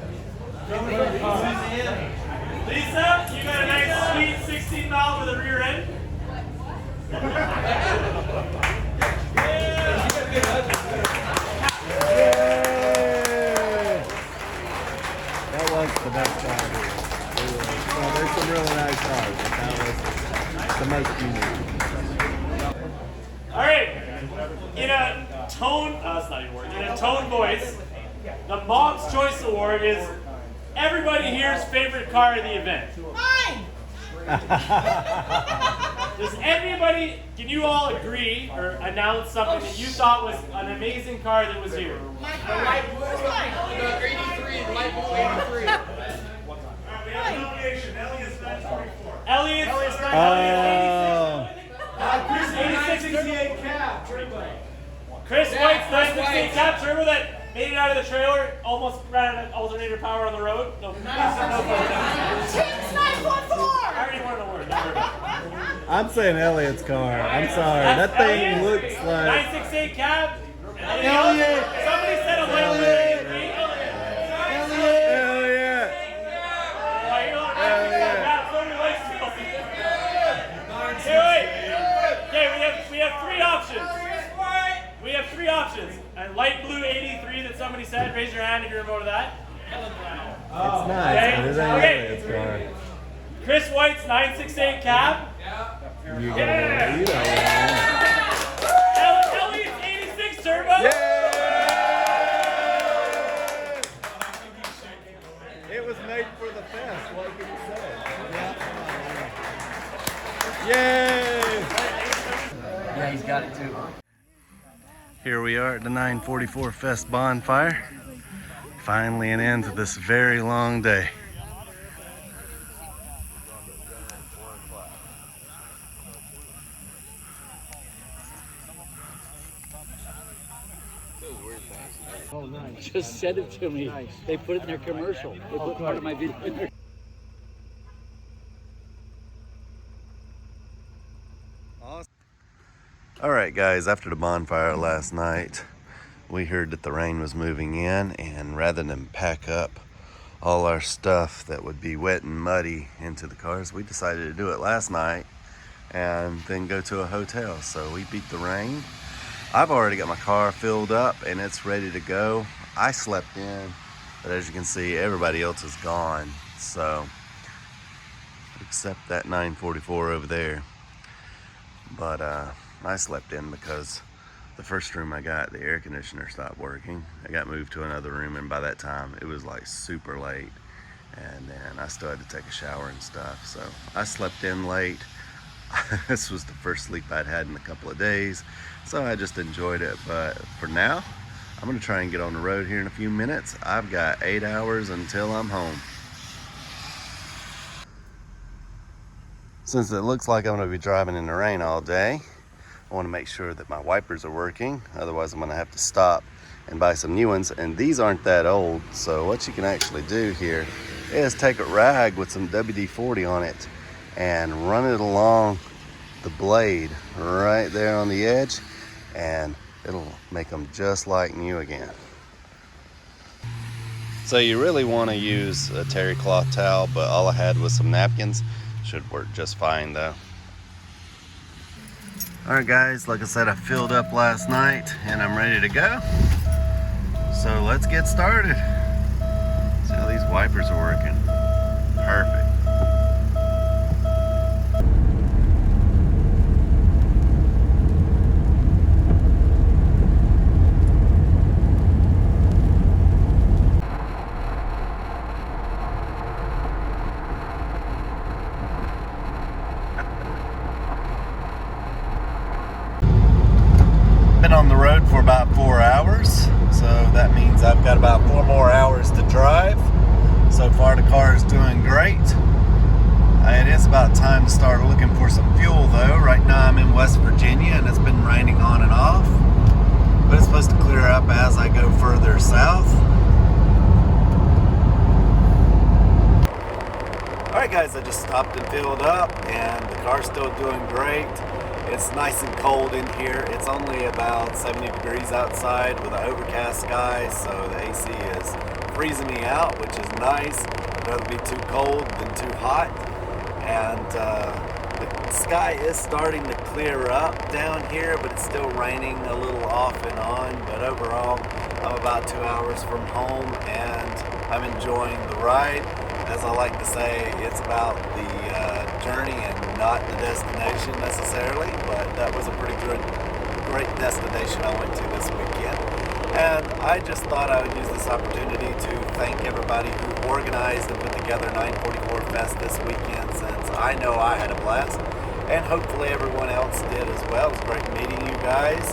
Lisa, you got a nice sweet 16 valve with a rear end. That was the best car. Well, there's some really nice cars, but that was the most unique. All right, in a tone, that's not even a word, in a tone voice, the Mom's Choice Award is everybody here's favorite car of the event. Mine! Does anybody, can you all agree or announce something that you thought was an amazing car that was here? My car. Light blue. The 83, light blue 83. We have a nomination. Elliot's 944. Elliot's 968 cab. Chris White's 968 cab turbo that made it out of the trailer, almost ran out of alternator power on the road. No, Teams 944. I already wanted a word. Don't worry about it. I'm saying Elliot's car. I'm sorry. That thing looks like 968 cab. Elliot. Somebody said a light blue 83. We have three options. We have three options. A light blue 83 that somebody said. Raise your hand if you're a vote of that. It's nice, but it ain't Elliot's car. Chris White's 968 cab. You know it. Elliot's 86 turbo. It was made for the fest. What can you say? Yay! Yeah, he's got it too. Here we are at the 944 Fest bonfire. Finally an end to this very long day. Oh, nice. Just send it to me. Nice. They put it in their commercial. They put part of my video in there. All right, guys, after the bonfire last night, we heard that the rain was moving in, and rather than pack up all our stuff that would be wet and muddy into the cars, we decided to do it last night and then go to a hotel. So we beat the rain. I've already got my car filled up and it's ready to go. I slept in, but as you can see, everybody else is gone. So, except that 944 over there. But I slept in because the first room I got, the air conditioner stopped working. I got moved to another room, and by that time it was like super late, and then I still had to take a shower and stuff. So I slept in late. This was the first sleep I'd had in a couple of days, so I just enjoyed it. But for now, I'm gonna try and get on the road here in a few minutes. I've got 8 hours until I'm home. Since it looks like I'm gonna be driving in the rain all day, I want to make sure that my wipers are working. Otherwise, I'm going to have to stop and buy some new ones. And these aren't that old. So what you can actually do here is take a rag with some WD-40 on it and run it along the blade right there on the edge, and it'll make them just like new again. So you really want to use a terry cloth towel, but all I had was some napkins. Should work just fine though. Alright guys, like I said, I filled up last night and I'm ready to go. So let's get started. See how these wipers are working. Perfect. Been on the road for about 4 hours, so that means I've got about 4 more hours to drive. So far the car is doing great. It is about time to start looking for some fuel though. Right now I'm in West Virginia and it's been raining on and off, but it's supposed to clear up as I go further south. Alright guys, I just stopped and filled up and the car's still doing great. It's nice and cold in here. It's only about 70 degrees outside with an overcast sky, so the AC is freezing me out, which is nice. I'd rather be too cold than too hot. And the sky is starting to clear up down here, but it's still raining a little off and on. But overall, I'm about 2 hours from home and I'm enjoying the ride. As I like to say, it's about the journey and not the destination necessarily, but that was a pretty great destination I went to this weekend. And I just thought I would use this opportunity to thank everybody who organized and put together 944 Fest this weekend, since I know I had a blast, and hopefully everyone else did as well. It was great meeting you guys,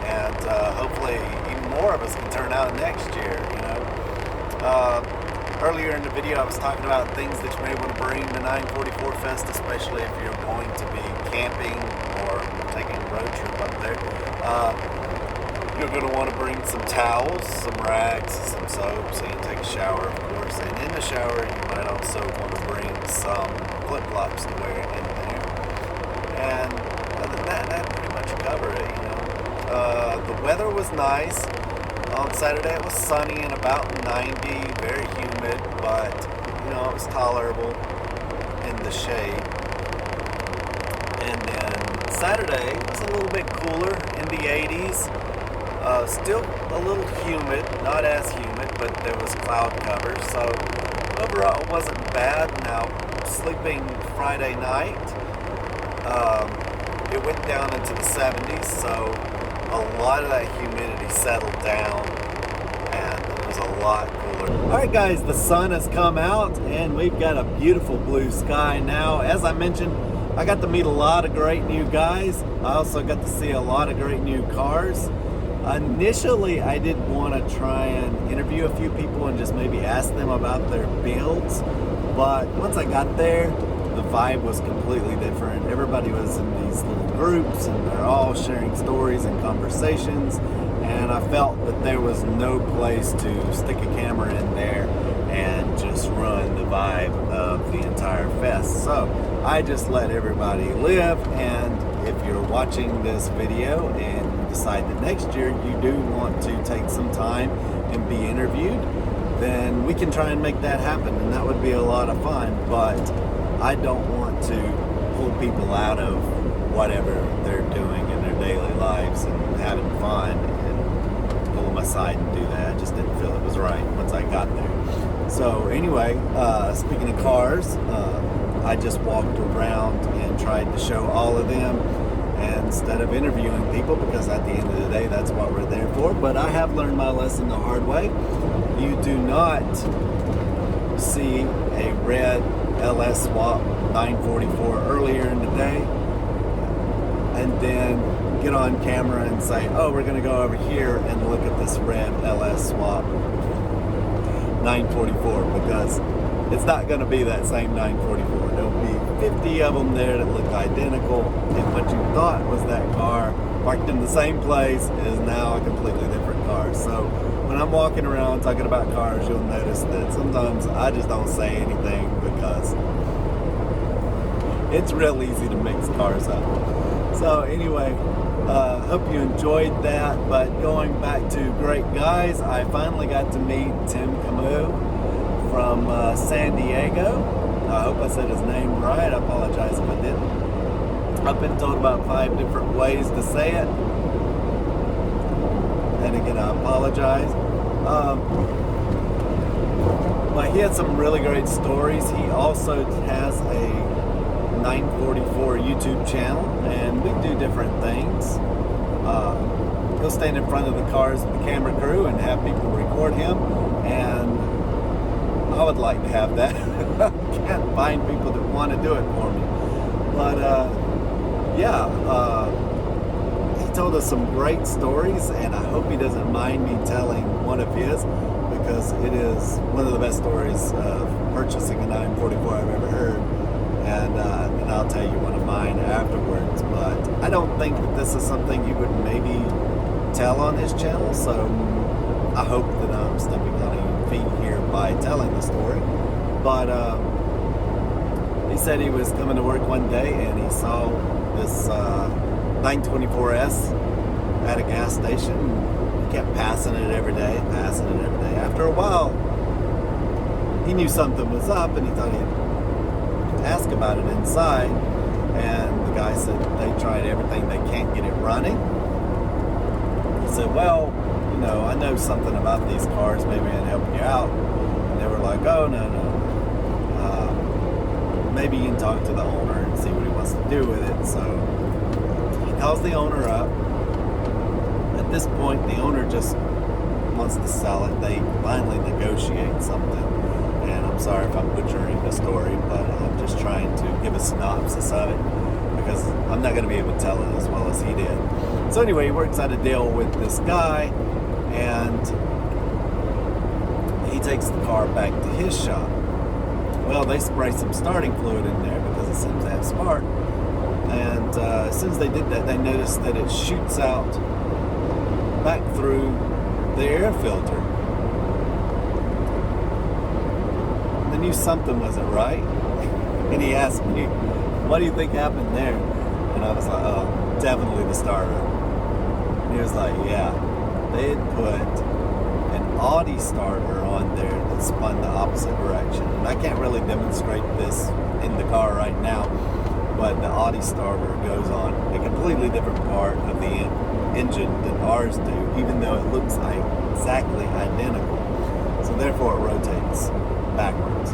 and hopefully even more of us can turn out next year, you know. Earlier in the video I was talking about things that you may want to bring to 944 Fest, especially if you're going to be camping or taking a road trip up there. You're going to want to bring some towels, some rags, some soap, so you can take a shower, of course. And in the shower you might also want to bring some flip-flops to wear in there. And other than that, that pretty much covered it, you know. The weather was nice. On Saturday it was sunny and about 90, very humid, but you know, it was tolerable in the shade. And then Saturday was a little bit cooler, in the 80s. Still a little humid, not as humid, but there was cloud cover, so overall it wasn't bad. Now, sleeping Friday night, it went down into the 70s, so a lot of that humidity settled down and it was a lot cooler. Alright guys, the sun has come out and we've got a beautiful blue sky now. As I mentioned, I got to meet a lot of great new guys. I also got to see a lot of great new cars. Initially, I did want to try and interview a few people and just maybe ask them about their builds, but once I got there, the vibe was completely different. Everybody was in these little groups and they're all sharing stories and conversations, and I felt that there was no place to stick a camera in there and just ruin the vibe of the entire fest. So I just let everybody live, and if you're watching this video and you decide that next year you do want to take some time and be interviewed, then we can try and make that happen, and that would be a lot of fun. But I don't want to pull people out of whatever they're doing in their daily lives and having fun and pull them aside and do that. I just didn't feel it was right once I got there. So anyway, speaking of cars, I just walked around and tried to show all of them instead of interviewing people, because at the end of the day that's what we're there for. But I have learned my lesson the hard way. You do not see a red LS swap 944 earlier in the day and then get on camera and say, oh, we're going to go over here and look at this red LS swap 944, because it's not going to be that same 944. There'll be 50 of them there that look identical, and what you thought was that car parked in the same place is now a completely different car. So when I'm walking around talking about cars, you'll notice that sometimes I just don't say anything because it's real easy to mix cars up. So anyway, hope you enjoyed that. But going back to great guys, I finally got to meet Tim Camus from San Diego. I hope I said his name right. I apologize if I didn't. I've been told about 5 different ways to say it. And again, I apologize. But he had some really great stories. He also has a 944 YouTube channel, and we do different things. He'll stand in front of the cars with the camera crew and have people record him, and I would like to have that. I can't find people that want to do it for me. But he told us some great stories, and I hope he doesn't mind me telling one of his, because it is one of the best stories of purchasing a 944 I've ever heard. And I'll tell you one of mine afterwards. But I don't think that this is something you would maybe tell on his channel, so I hope that I'm stepping on your feet here by telling the story. But he said he was coming to work one day and he saw this 924S at a gas station. He kept passing it every day. After a while, he knew something was up, and he thought he'd ask about it inside. And the guy said they tried everything they can't get it running. He said, well, you know, I know something about these cars, maybe I can help you out. And they were like, oh, no. Maybe you can talk to the owner and see what he wants to do with it. So he calls the owner up. At this point, the owner just wants to sell it. They finally negotiate something. And I'm sorry if I'm butchering the story, but I'm just trying to give a synopsis of it, because I'm not going to be able to tell it as well as he did. So anyway, he works out a deal with this guy, and he takes the car back to his shop. Well, they spray some starting fluid in there because it seems to have spark. And as soon as they did that, they noticed that it shoots out back through the air filter. They knew something wasn't right. And he asked me, what do you think happened there? And I was like, oh, definitely the starter. And he was like, yeah, they had put an Audi starter on there that spun the opposite direction. And I can't really demonstrate this in the car right now, but the Audi starter goes on a completely different part of the engine than ours do, even though it looks like exactly identical. So therefore it rotates backwards.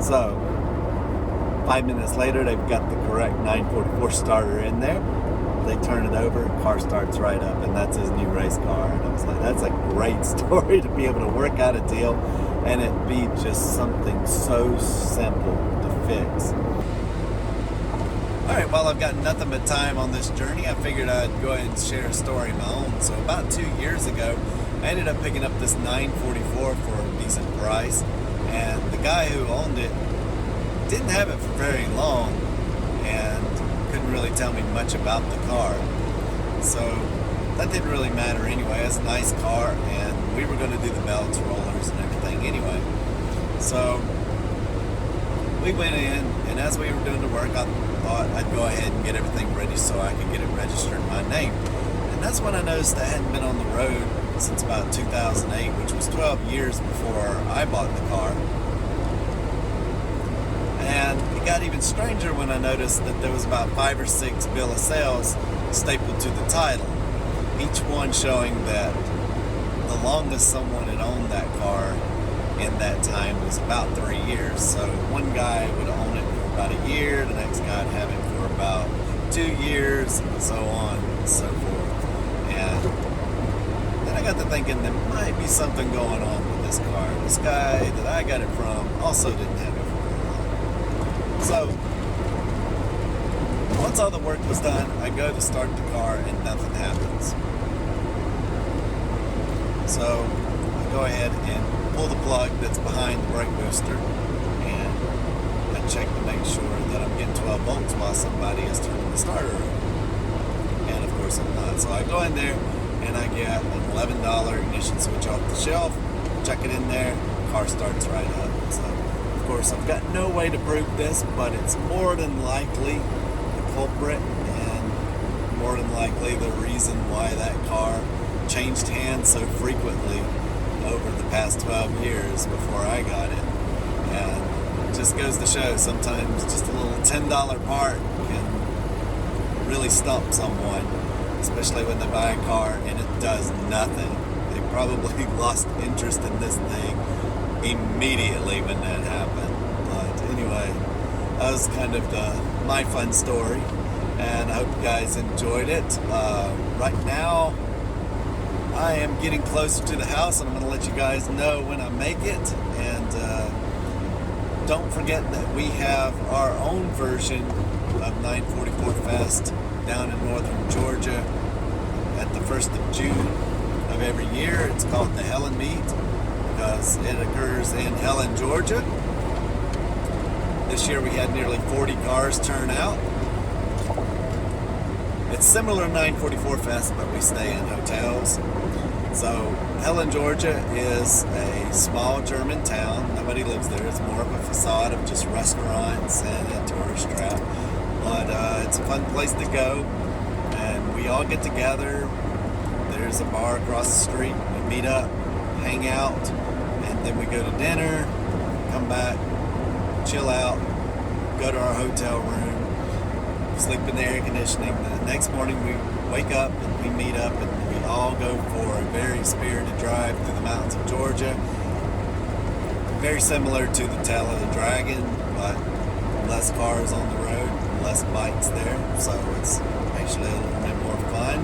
So 5 minutes later, they've got the correct 944 starter in there. They turn it over, car starts right up, and that's his new race car. And I was like, that's a great story to be able to work out a deal and it be just something so simple to fix. Alright, well, I've got nothing but time on this journey. I figured I'd go ahead and share a story of my own. So about 2 years ago, I ended up picking up this 944 for a decent price, and the guy who owned it didn't have it for very long and couldn't really tell me much about the car. So that didn't really matter anyway. It's a nice car, and we were going to do the belts, rollers, and everything anyway. So we went in, and as we were doing the work, I thought I'd go ahead and get everything ready so I could get it registered in my name. And that's when I noticed I hadn't been on the road since about 2008, which was 12 years before I bought the car. And it got even stranger when I noticed that there was about 5 or 6 bill of sales stapled to the title, each one showing that the longest someone had owned that car in that time was about 3 years. So one guy would own it for about a year, the next guy would have it for about 2 years, and so on and so forth. And then I got to thinking there might be something going on with this car. This guy that I got it from also didn't have it for very long. So once all the work was done, I go to start the car and nothing happens. So I go ahead and pull the plug that's behind the brake booster, and check to make sure that I'm getting 12 volts while somebody is turning the starter on. And of course I'm not. So I go in there and I get an $11 ignition switch off the shelf, chuck it in there, car starts right up. So of course I've got no way to prove this, but it's more than likely the culprit and more than likely the reason why that car changed hands so frequently over the past 12 years before I got it. And it just goes to show sometimes just a little $10 part can really stump someone, especially when they buy a car and it does nothing. They probably lost interest in this thing immediately when that happened. But anyway, that was kind of my fun story, and I hope you guys enjoyed it. Right now I am getting closer to the house, and I'm going to let you guys know when I make it. And don't forget that we have our own version of 944 Fest down in northern Georgia at the 1st of June of every year. It's called the Helen Meet because it occurs in Helen, Georgia. This year we had nearly 40 cars turn out. It's similar to 944 Fest, but we stay in hotels. So Helen, Georgia is a small German town. Nobody lives there. It's more of a facade of just restaurants and a tourist trap. But it's a fun place to go, and we all get together. There's a bar across the street. We meet up, hang out, and then we go to dinner, come back, chill out, go to our hotel room, sleep in the air conditioning. The next morning we wake up and we meet up and we all go for a very spirited drive through the mountains of Georgia. Very similar to the Tail of the Dragon, but less cars on the road, less bikes there, so it's actually a little bit more fun.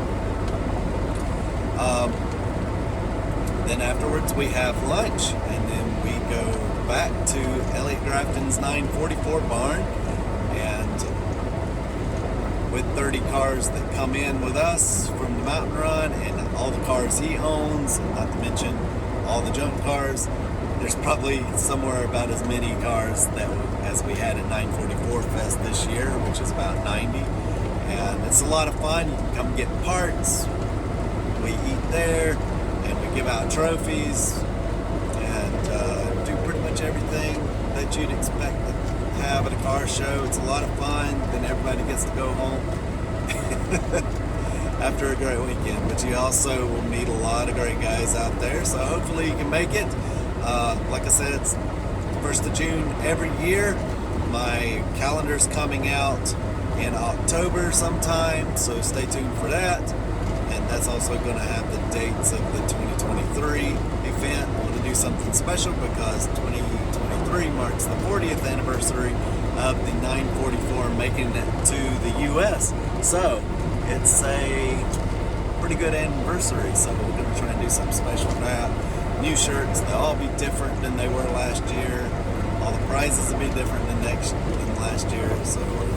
Then afterwards we have lunch, and then we go back to Elliot Grafton's 944 barn, and with 30 cars that come in with us from the mountain run and all the cars he owns, not to mention all the junk cars, there's probably somewhere about as many cars as we had at 944 Fest this year, which is about 90. And it's a lot of fun. You can come get parts. We eat there, and we give out trophies, and do pretty much everything that you'd expect to have at a car show. It's a lot of fun. Then everybody gets to go home after a great weekend. But you also will meet a lot of great guys out there, so hopefully you can make it. Like I said, it's 1st of June every year. My calendar's coming out in October sometime, so stay tuned for that. And that's also going to have the dates of the 2023 event. I want to do something special because 2023 marks the 40th anniversary of the 944 making it to the U.S. So it's a pretty good anniversary, so we're going to try and do something special for that. New shirts, they'll all be different than they were last year. All the prizes will be different than last year, or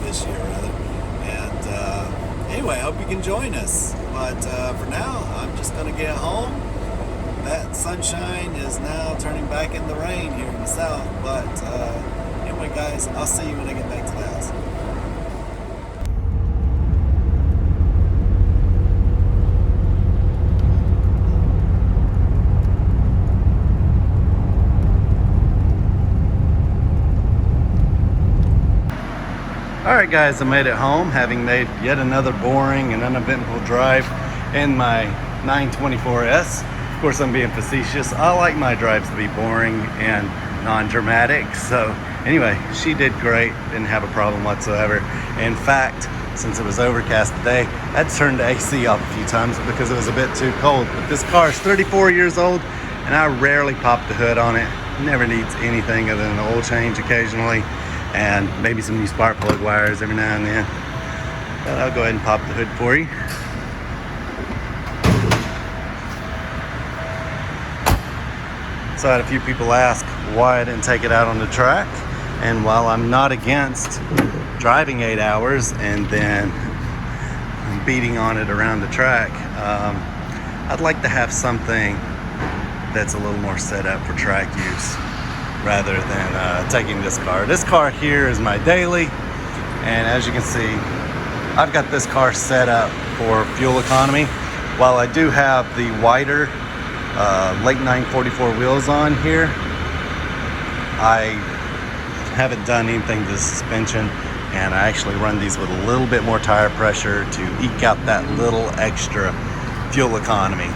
this year rather. And anyway, I hope you can join us. But for now, I'm just going to get home. That sunshine is now turning back into rain here in the south. But anyway, guys, I'll see you when I get back to the house. Alright guys, I made it home, having made yet another boring and uneventful drive in my 924S. Of course, I'm being facetious. I like my drives to be boring and non-dramatic. So anyway, she did great, didn't have a problem whatsoever. In fact, since it was overcast today, I had to turn the AC off a few times because it was a bit too cold. But this car is 34 years old, and I rarely pop the hood on it. Never needs anything other than an oil change occasionally, and maybe some new spark plug wires every now and then. But I'll go ahead and pop the hood for you. So I had a few people ask why I didn't take it out on the track, and while I'm not against driving 8 hours and then beating on it around the track, I'd like to have something that's a little more set up for track use. rather than taking this car. This car here is my daily, and as you can see, I've got this car set up for fuel economy. While I do have the wider late 944 wheels on here, I haven't done anything to the suspension, and I actually run these with a little bit more tire pressure to eke out that little extra fuel economy.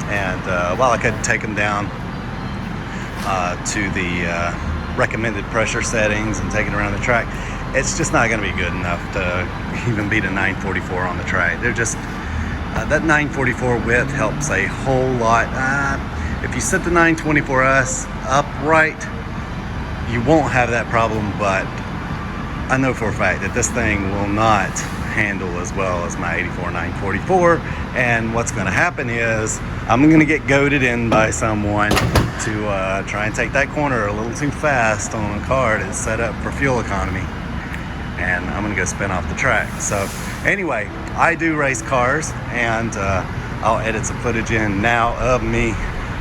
And while I could take them down to the recommended pressure settings and take it around the track, it's just not going to be good enough to even beat a 944 on the track. They're just that 944 width helps a whole lot. If you set the 924S upright, you won't have that problem, but I know for a fact that this thing will not handle as well as my 84 944. And what's going to happen is I'm going to get goaded in by someone to try and take that corner a little too fast on a car that's set up for fuel economy, and I'm going to go spin off the track. So anyway, I do race cars, and I'll edit some footage in now of me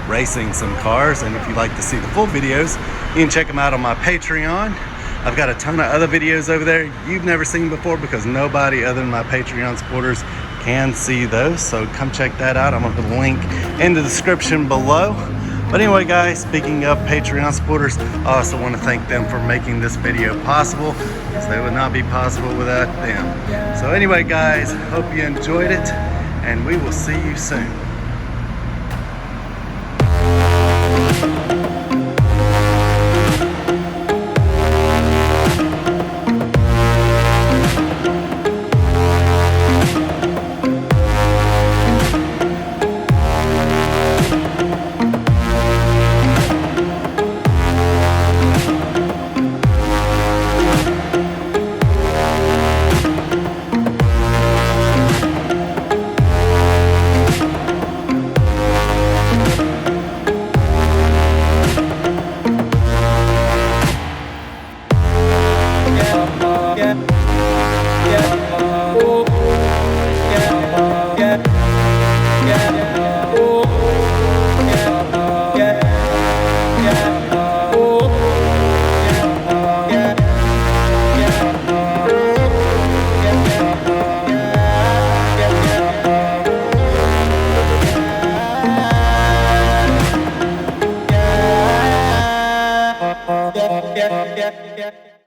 racing some cars. And if you'd like to see the full videos, you can check them out on my Patreon. I've got a ton of other videos over there you've never seen before, because nobody other than my Patreon supporters can see those. So come check that out. I'm going to put a link in the description below. But anyway, guys, speaking of Patreon supporters, I also want to thank them for making this video possible, because they would not be possible without them. So anyway, guys, hope you enjoyed it, and we will see you soon.